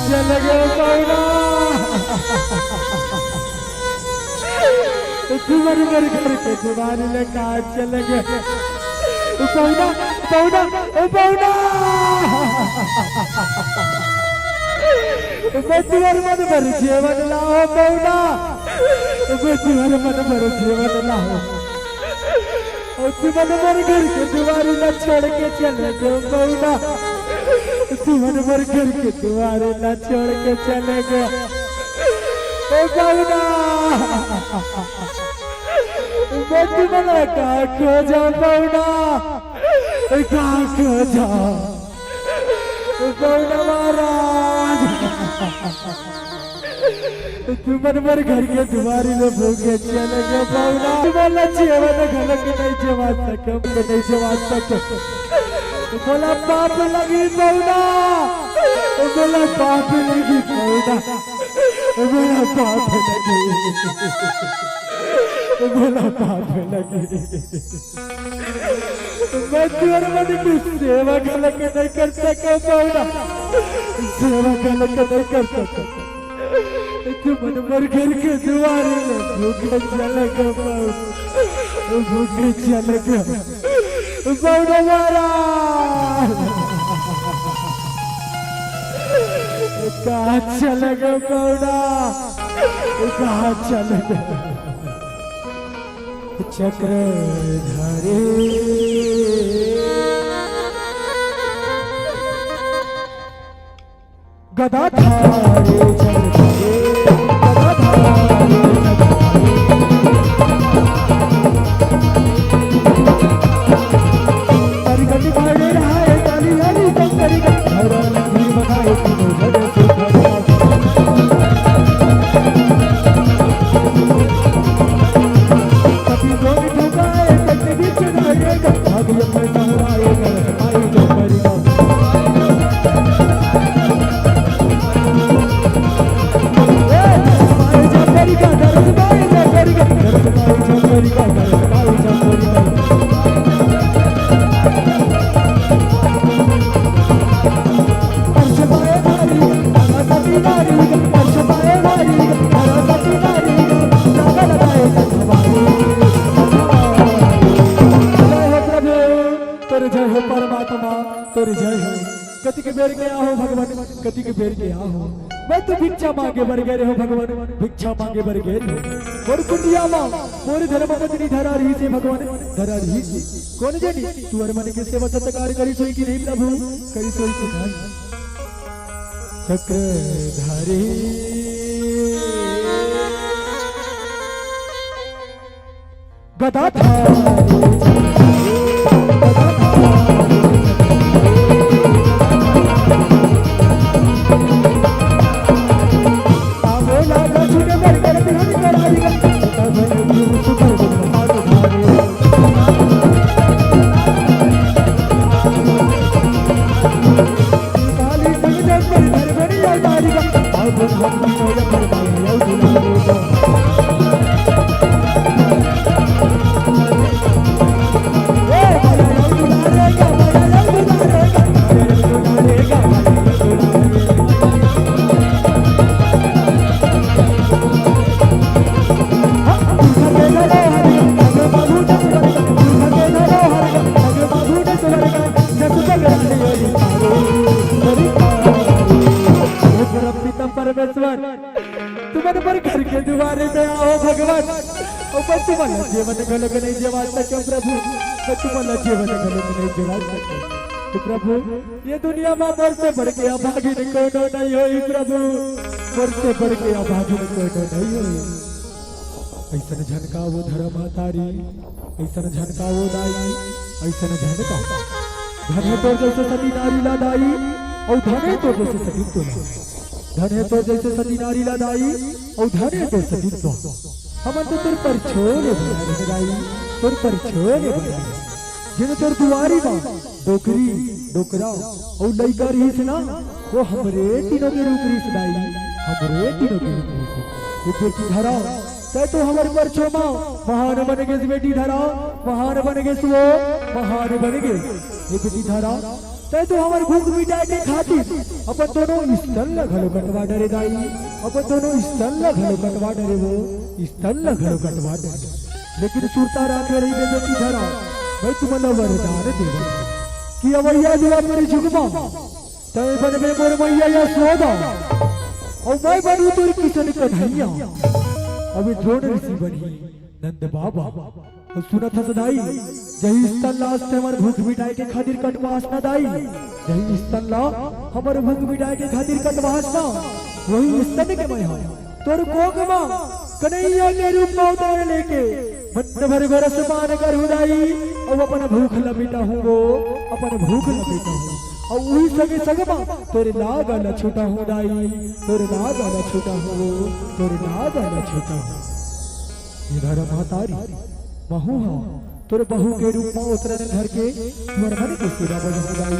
चल गए तुम्हारे मर करके तुम्हारे लिए कहा चल गए पौना पौना पौना मैं तुम्हारे मन भर जीवन लाओ पौना मैं तुम्हारे मन भर जीवन लाओ और तुम्हारे मर करके तुम्हारे न छोड़ के चले गए पौना तुम्हारे मर करके तुम्हारे न छोड़ के चले गए ओ बाबा मत मला का खोजा बाबा का खोजा बाबा महाराज तू मन भर घर के दुआरी में भूखे चले गए बाबा बोला जीवन घलक नहीं जवा सकम नहीं जवा सकम बोला पाप लगी बाबा बोला पाप लगी बाबा बोला पाप लगी बोला पाप लगी मैं तुअर मन की सेवा गलत नहीं कर सका बाबा सेवा गलत नहीं कर सका तू मन भर घर के द्वारे में भूखे चले गए बाबा भूखे चले गए बाबा महाराज कहाँ चले गए बाबा कहाँ चले गए चक्रधारी गदाधारी चक्रधारी गदाधारी परिगति भाड़े रहा है काली हरी कंकरी हरा लंगी बनाए तीनों जगह से कति के बेर गया हो भगवान कति के बेर गया हो मैं तो भिक्षा मांगे बर गए हो भगवान भिक्षा मांगे बर गए हो और कुटिया मां मोर धर्म पत्नी धरा रही से भगवान धरा रही से कौन जानी तू हर मन के सेवा सत्कार करी सोई की नहीं प्रभु करी सोई की नहीं चक्रधारी गदाधारी तुम्हारे पर घर के द्वारे में आओ भगवान और तुम्हारा जीवन गलत नहीं जवा सके प्रभु तुम्हारा जीवन गलत नहीं जवा सके तो प्रभु ये दुनिया में मोर से बढ़ के अभागी कोनो नहीं होई प्रभु मोर से बढ़ के अभागी कोनो नहीं होई ऐसा झनका वो धर्म तारी ऐसा झनका वो दाई ऐसा झनका धने तो जैसे सती नारी लादाई और धने तो जैसे सती तो धने तो जैसे सती नारी लादाई और धने तो सती तो हम तो तुर पर छोड़े बनाई तुर पर छोड़े बनाई जिन तुर दुआरी बा डोकरी डोकरा और लइका रही से ना वो हमरे तीनों के रूप री सदाई हमरे तीनों के रूप री ये बेटी धरा तै तो हमर पर छोमा महान बन गए बेटी धरा महान बन गए वो महान बन गए ये बेटी धरा तै तो हमार भूख मिटाए के खातिर अपन दोनों स्तन लगलो कटवा डरे दाई अपन दोनों स्तन लगलो कटवा डरे वो स्तन लगलो कटवा डरे लेकिन सुरता राखे रही बेटी धरा भाई तुम्हारा वरदान देवा कि अवैया दुआ मेरी जुगमा तै बन में मोर मैया या सोदा और मैं बनू तोर किशन कन्हैया अभी द्रोण ऋषि बनी नंद बाबा और सुना था सदाई जही स्तन ला हमार भूख मिटाए के खातिर कटवास ना दाई जही स्तन ला हमार भूख मिटाए के खातिर कटवास ना वही स्तन के मैं तोर कोकमा कन्हैया के रूप में उतार लेके मन भर बरस मान कर हुदाई और अपन भूख लपेटा हूँ वो अपन भूख लपेटा हूँ और वही सगे सगमा तोरे लाग न छूटा हूँ दाई तोरे लाग न छूटा हूँ तोरे लाग न छूटा हूँ इधर महतारी बहू हाँ तोरे बहू के रूप में उतरन घर के तुम्हारे मन के सेवा बजा दाई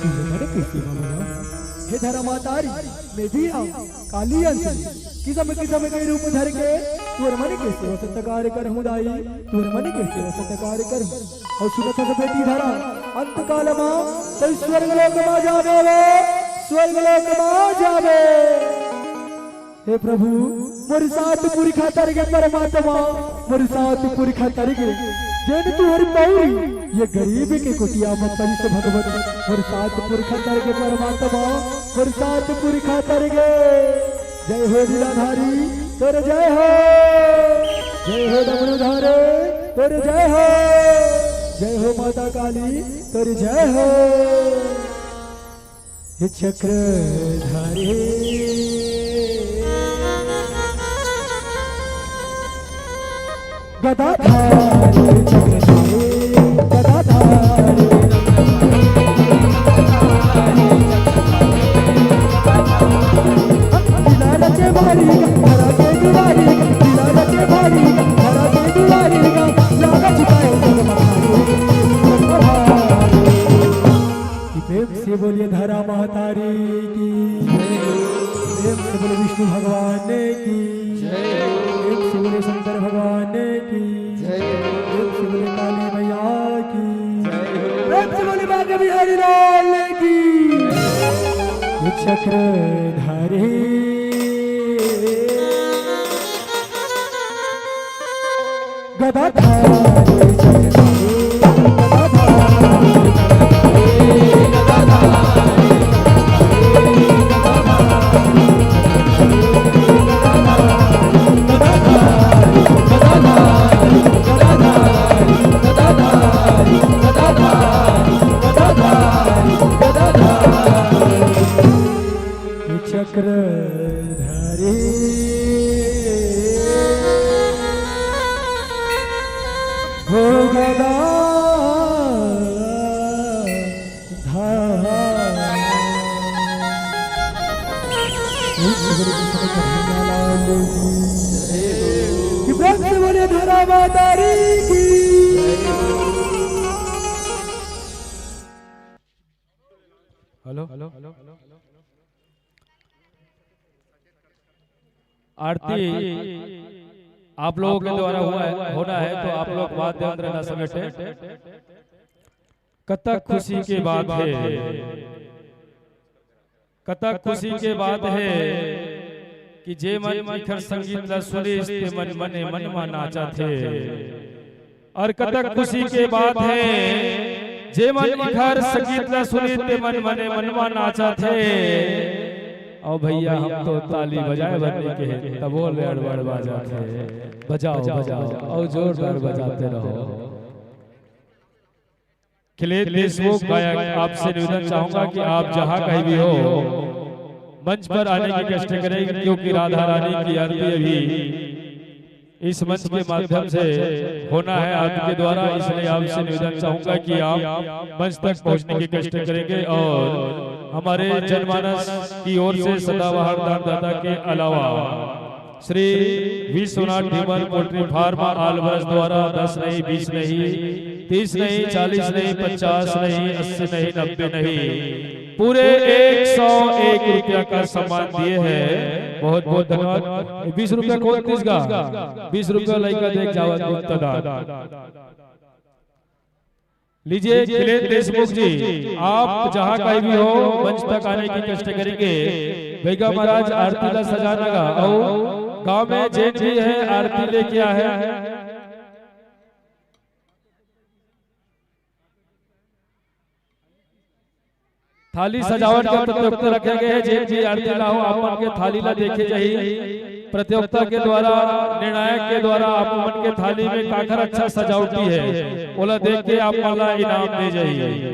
तुम्हारे मन के सेवा बजा हे धरा महतारी मैं भी आऊँ काली अंश किसम के रूप धर के तुर मन के सेवा सत्कार कर हूँ दाई तुर मन के सेवा सत्कार कर और सुनत से बेटी धरा अंत काल मां तो स्वर्ग लोक मां जावे रे स्वर्ग लोक मां जावे हे प्रभु मोर साथ पूरी खातर के परमात्मा मोर साथ पूरी खातर के जेन तू हर पौरी ये गरीब के कुटिया मत परी से भगवत मोर साथ पूरी खातर के परमात्मा मोर साथ पूरी खातर के जय हो लीलाधारी तेरे जय हो डमरूधारे तेरे जय हो माता काली तेरे जय हो हे चक्रधारी गदाधारी चक्रधारी गदाधारी भारी हरा के दुआरी दिला रचे भारी हरा के दुआरी लागा झुकाए कि प्रेम से बोलिए धरा महतारी की प्रेम से बोले विष्णु भगवान की प्रेम से बोले शंकर भगवान की प्रेम से बोले काली मैया की प्रेम से बोले बांके बिहारी लाल की चक्रधारी गदाधारी चक्रधारी हो गदा बोले धरा मातारी की हेलो आरती आप लोगों के द्वारा होना है तो आप लोग वाद्य यंत्र न समेटे। कतक खुशी के बात है, कतक खुशी के बात है कि जे मन इखर संगीत ला सुने ते मन मने मन मा नाचा थे। और कतक खुशी के बात है जे मन इखर संगीत ला सुने ते मन मने मन मा नाचा थे। और भैया हम तो ताली बजाए बनने के हैं तब बोल अड़बड़ बजाते बजाओ बजाओ और जोरदार बजाते रहो। खिलेश देशमुख गायक आपसे निवेदन चाहूंगा कि आप जहां कहीं भी हो मंच पर आने की कष्ट करें, क्योंकि राधा रानी की आरती अभी इस मंच के माध्यम से होना है आपके द्वारा, इसलिए आपसे निवेदन चाहूंगा कि आप मंच तक पहुंचने की कष्ट करेंगे। और हमारे जनमानस की ओर से सदाबहार दानदाता के अलावा श्री विश्वनाथ धीमल पोल्ट्री फार्म आलवर्स द्वारा 10 नहीं 20 नहीं 30 नहीं 40 नहीं 50 नहीं 80 नहीं 90 नहीं पूरे 101 रुपया का सम्मान दिए हैं। बहुत बहुत धन्यवाद। 20 रुपया कौन देगा? 20 रुपया लड़का देख जाओ। लीजिए खिलेश देशमुख जी, आप जहां कहीं भी हो मंच तक आने की कष्ट करेंगे। भैया महाराज आरती ला सजाना का और गांव में जैन भी है आरती लेके आया है। थाली सजावट का प्रतियोगिता रखे गए हैं। जैन जी आरती ला हो आप के थाली ला देखे जाइए। प्रतियोगिता के द्वारा निर्णायक के द्वारा आप मन के थाली में काकर अच्छा सजावटी है ओला देख के आप वाला इनाम दे जाइए।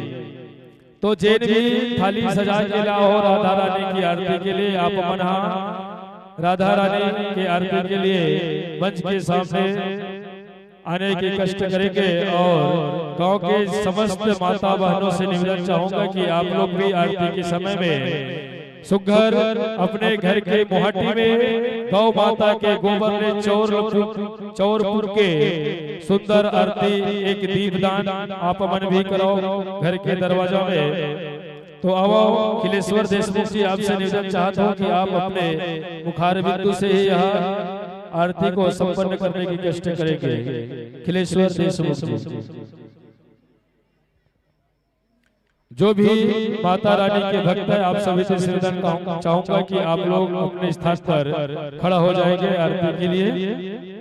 तो जैन भी थाली सजा के लाओ राधा रानी की आरती के लिए आप मन राधा रानी के आरती के लिए मंच के सामने आने की कष्ट करेंगे और गांव के समस्त माता बहनों से निवेदन चाहूंगा कि आप लोग भी आरती के समय में सुघर अपने घर के मोहटी में गौ माता के गोबर में चौर फूक के सुंदर आरती एक दीपदान आप मन भी करो घर के दरवाजा में। तो आओ खिलेश्वर देशमुख जी आपसे निवेदन चाहता हूँ कि आप अपने मुखार बिंदु से ही यहाँ आरती को संपन्न करने की कष्ट करेंगे। खिलेश्वर देशमुख जी जो भी माता रानी के भक्त है आप सभी से निवेदन चाहूंगा कि आप लोग अपने स्थान पर खड़ा हो जाएंगे आरती के लिए।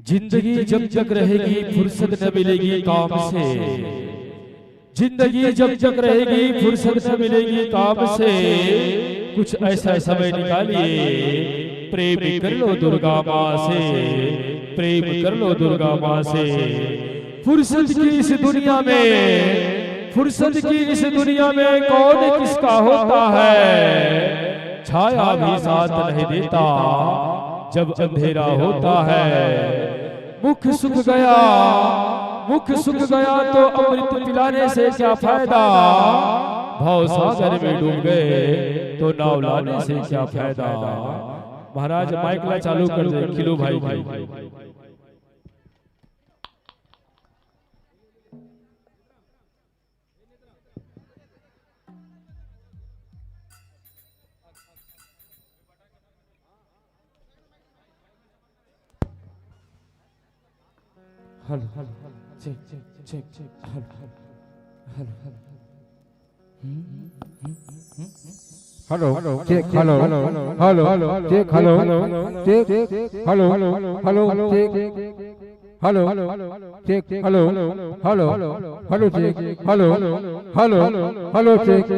जिंदगी जब तक रहेगी फुर्सत न मिलेगी काम से, जिंदगी जब तक रहेगी फुर्सत न मिलेगी काम से, कुछ ऐसा समय निकालिए प्रेम कर लो दुर्गा माँ से, प्रेम कर लो दुर्गा माँ से। फुर्सत की इस दुनिया में, फुर्सत की इस दुनिया में कौन किसका होता है, छाया भी साथ नहीं देता जब अंधेरा होता है। मुख सुख गया, मुख सुख गया तो अमृत पिलाने से क्या फायदा, भाव सागर में डूब गए तो नाव लाने से क्या फायदा। महाराज माइक चालू कर दे खिलू भाई भाई। Hello check check check check hello hello check hello hello check hello check hello hello check hello check hello hello hello check hello hello hello check.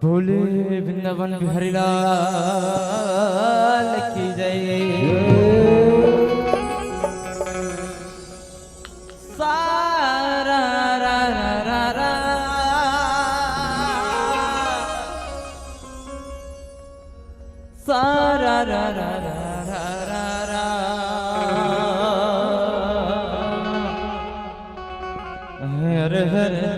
बोले वृंदावन बिहारी लाल की जय। सारा रा रा रा रा सारा रा रा रा रा रा हरे हरे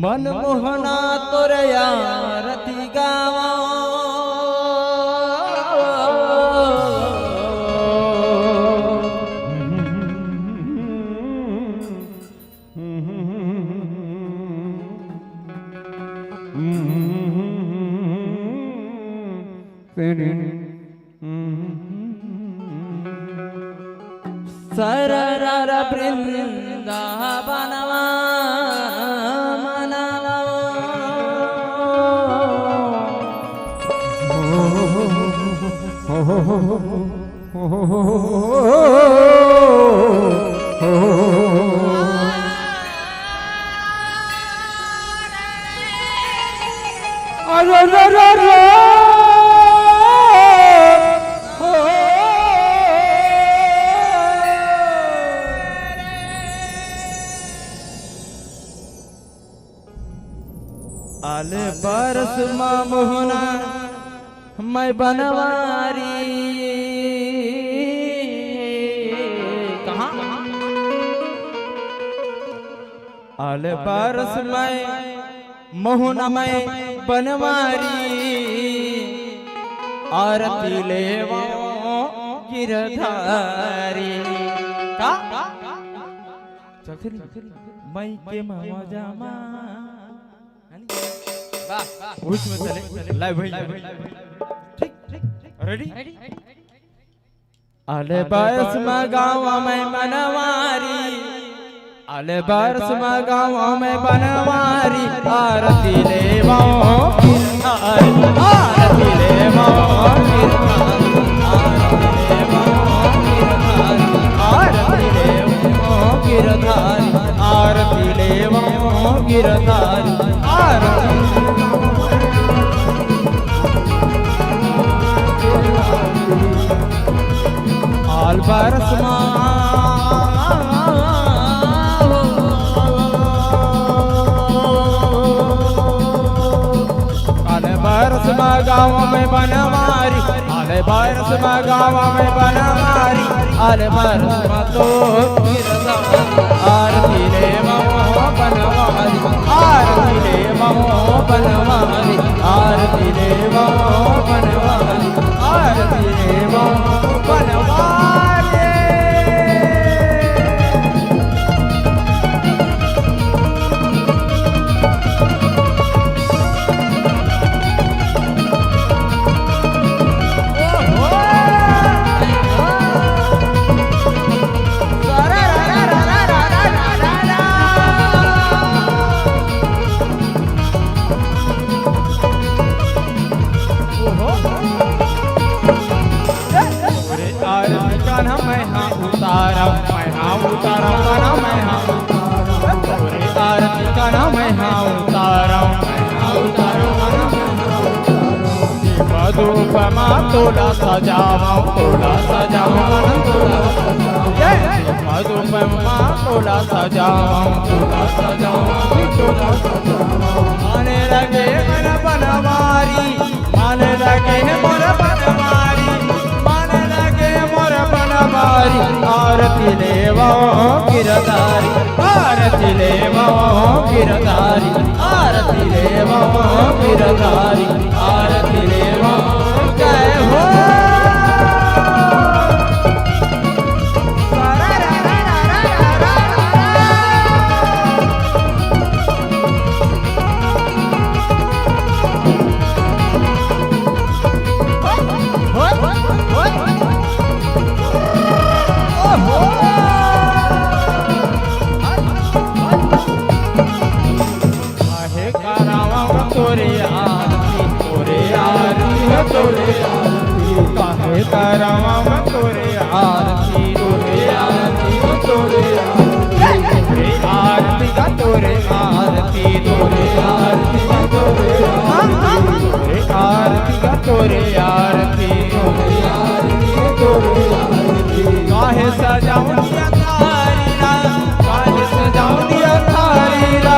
मनमोहना तोरे यारती गावा सरर वृंदावनवा आले बरस माँ मोहना मैं बनवारी कहाँ आले बरस मैं मोहना मैं बनवारी आरती लेवा गिरधारी का मैं के मामा जामा उसमें चले लाइव भाई ठीक ठीक रेडी अले बरस में गाँव में बनवारी, अले बरस में गाँव में बनवारी, आरती लेवा गिरधारी, आरती लेवा गिरधारी, आरती लेवा गिरधारी, आरती लेवा गिरधारी, आरती आल बरस में गाँव में बनवारी, आले बरस में गाँव में बनवारी, आले बरस में तो आरती लेवा बनवारी, आरती लेवा बनवारी, आरती लेवा बनवारी, आरती लेवा बनवारी। मधुपमा तोला सजावा, तोला सजावा, मधुपमा तोला सजावा, तोला सजावा, तोला सजावा। आने लगे मन बनवारी, आने लगे मोर बनवारी, आने लगे मोर बनवारी, आरती लेवा गिरधारी, आरती लेवा गिरधारी, आरती लेवा गिरधारी, आरती लेवा जय हो। काहे करावा तोरे आरती, तोरे आरती, तोरे आरती, आरती का तोरे आरती, तोरे आरती, तोरे आरती का तोरे आरती, तोरे आरती, तोरे आरती। काहे सजाऊं दिया थारी रा, काहे सजाऊं दिया थारी रा,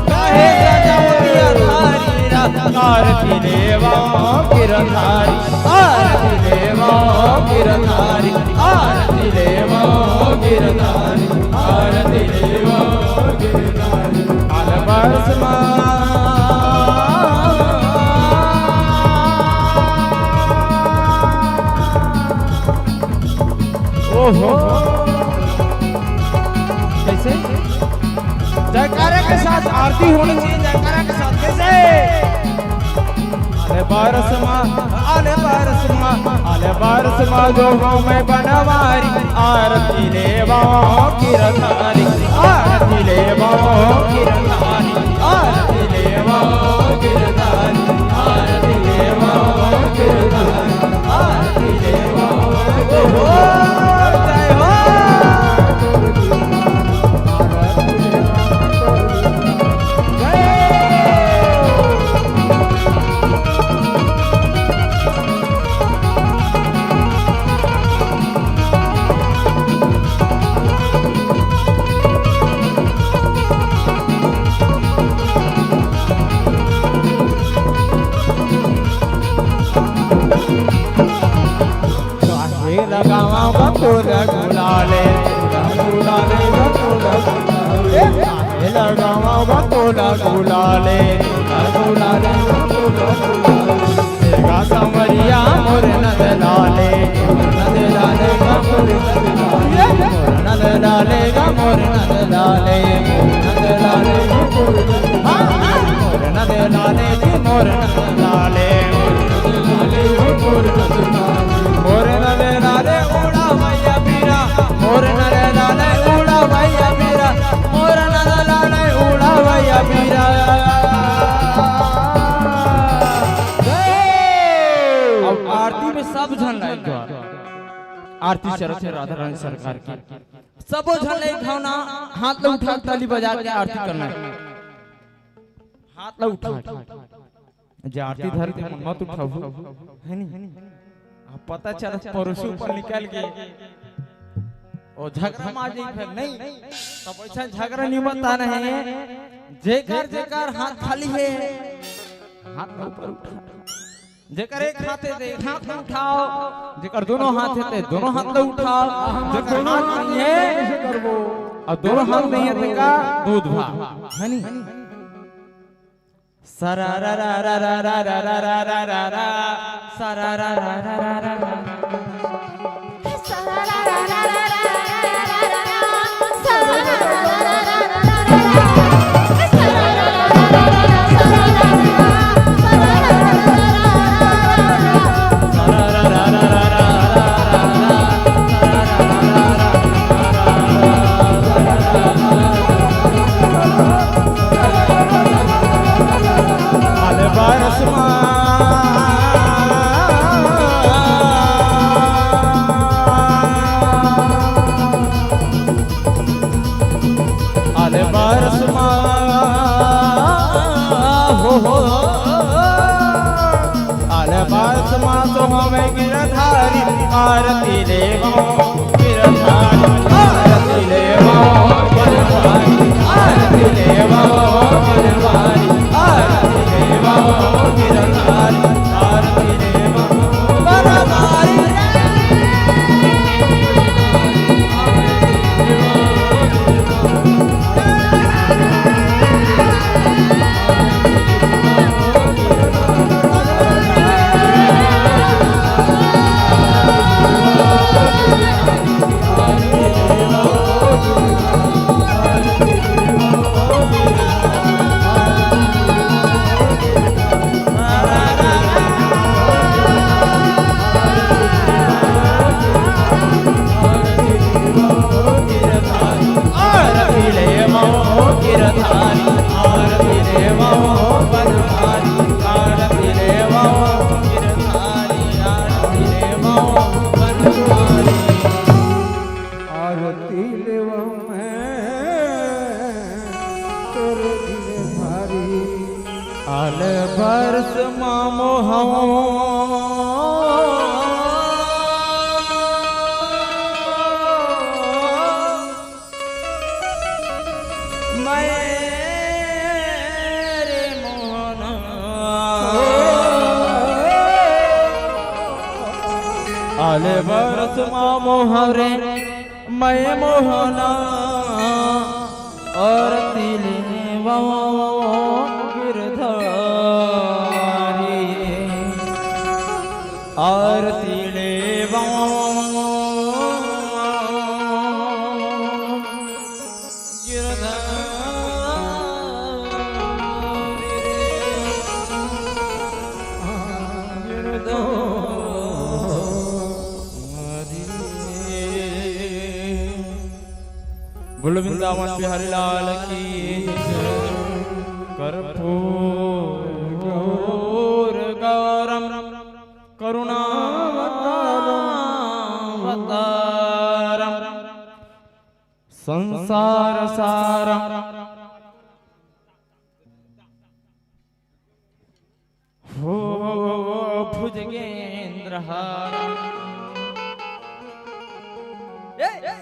काहे सजाऊं दिया थारी रा, आरती लेवा गिरधारी, आरती लेवा गिरधारी, आरती लेवा गिरधारी, आरती लेवा गिरधारी। आल बरस ओहो कैसे जयकारा के साथ आरती होनी चाहिए, जयकारा के साथ कैसे। आले बरस माँ जो गाँव में बनवारी, आरती लेवा गिरधारी, आरती लेवा गिरधारी, आरती लेवा गिरधारी, आरती लेवा गिरधारी, आरती लेवा जय हो। लगावा बतोला गुलाले, गुलाले बतोला गुलाले, लगावा बतोला गुलाले, गुलाले बतोला गुलाले। तेरा समरिया मोर नद लाले, नद लाले गा मोर नद लाले, मोर नद लाले, नद लाले गा मोर नद लाले, मोर नद लाले, मोर नद लाले, मोर नद लाले, मोर नद लाले उड़ा आरती शरत है राधा रानी सरकार की। सबो झले खाना हाथ ले उठा ताली बजा के आरती करना है। हाथ ले उठा जे आरती धरती मन मत उठाऊ है नी। अब पता चला परोसू पर निकल गए ओ झगड़ा माजी फिर नहीं तब ऐसा झगड़ा नहीं बता रहे। जेकर हाथ खाली है हाथ ऊपर उठा, जेकर एक हाथ है एक हाथ में उठाओ, जेकर दोनों हाथ है दोनों हाथ में उठाओ, जेकर हाथ नहीं है करबो और दोनों हाथ नहीं है तेका दूध भा है नी। सरा रा रा रा रा रा रा रा रा रा रा रा सरा रा रा रा रा रा रा आरती लेवो गिरधारी आरती लेवो गिरधारी आरती लेवो गिरधारी आरती लेवो गिरधारी आरती लेवो गिरधारी। बरस मामो मेरे मोहना आले बरस मामो हरे मैं मोहना और तिले गिरधारी आरती लेवो बोल वृंदावन बिहारी लाल की कर्पूर गौरम करुणावतारम संसार सारम हो भुजगेंद्रहारम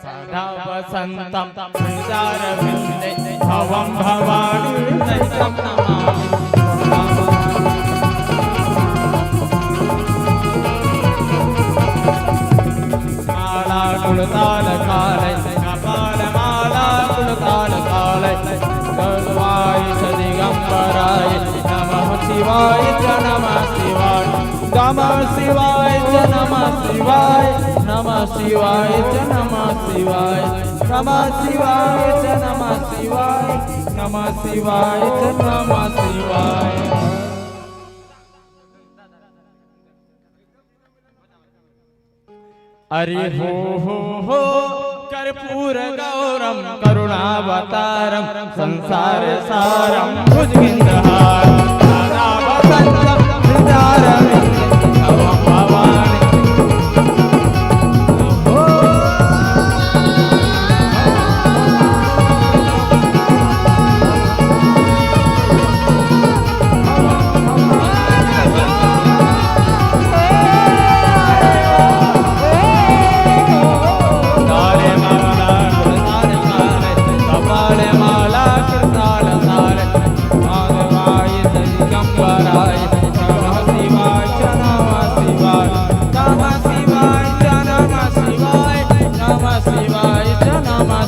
सदा वसंतम संसार विंदे भवं भवानी सहितं नमामि। माला कुलताल काले कपाल माला कुलताल काले सर्वाय सदिगंबराय नमः शिवाय च नमः शिवाय नमः शिवाय च नमः शिवाय नमः शिवाय च नमः शिवाय नमः शिवाय च नमः शिवाय नमः शिवाय च नमः शिवाय। अरे हो कर्पूर गौरम करुणावतारम संसार सारम भुजगेंद्रहारम सदा वसंतम हृदयारविंदे भवं भवानी।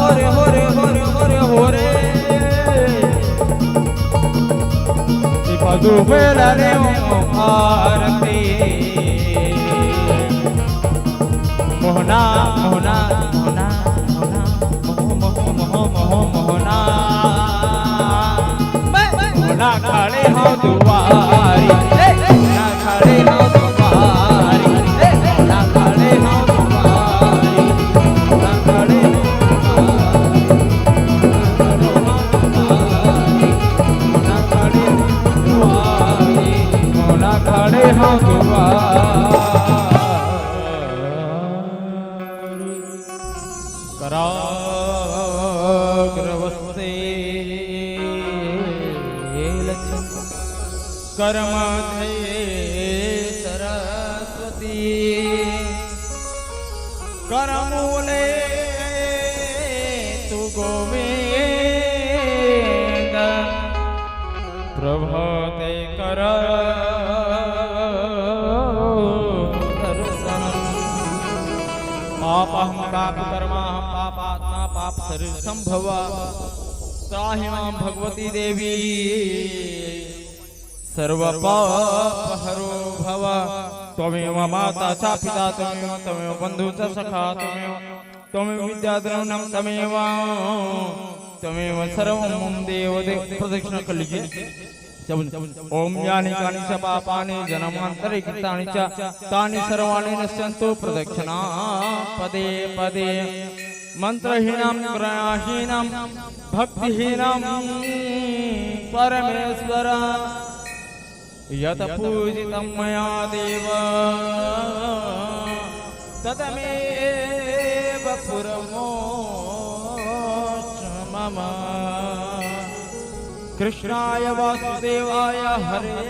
होरे होरे होरे होरे होरे पदु बेला रे आरती मोहना मोहना मोहना मोहना मोहना मोहना खड़े हो दुआरी मोहना खड़े हो दुआरी मोहना खड़े हो दुआरी मोहना खड़े हो दुआरी मोहना खड़े हो दुआरी कराग्रवस्ते कर्मधे सरस्वती करमूले तु गोविंद प्रभाते कर पापहं पाप कर्माहं पापात्मा पाप शरीर संभवा त्राहि मां भगवती देवी सर्व पाप हरो भव त्वमेव माता च पिता त्वमेव बंधु च सखा त्वमेव विद्याधनं त्वमेव सर्वं मम देव प्रदक्षिणा कर लीजिए। ओम यानि कानि च पापानि जन्मान्तरे कृतानि च तानि सर्वाणि नश्यन्तु प्रदक्षिणा पदे पदे मंत्रहीनां ग्रहहीनां भक्तिहीनां परमेश्वर यत पूजितं मया देव तदमेव पुरमोक्षं मम कृष्णाय वासुदेवाय हरे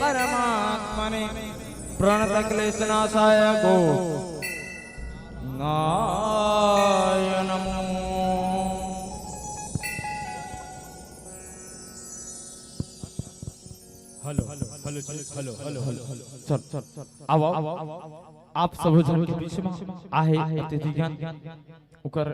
परमात्मने प्रणतक्लेशनाशाय गोविन्दाय नमो। Hello hello hello hello hello hello चल चल चल आओ आप सब जन के बीच में आहे अतिथि ज्ञान उकर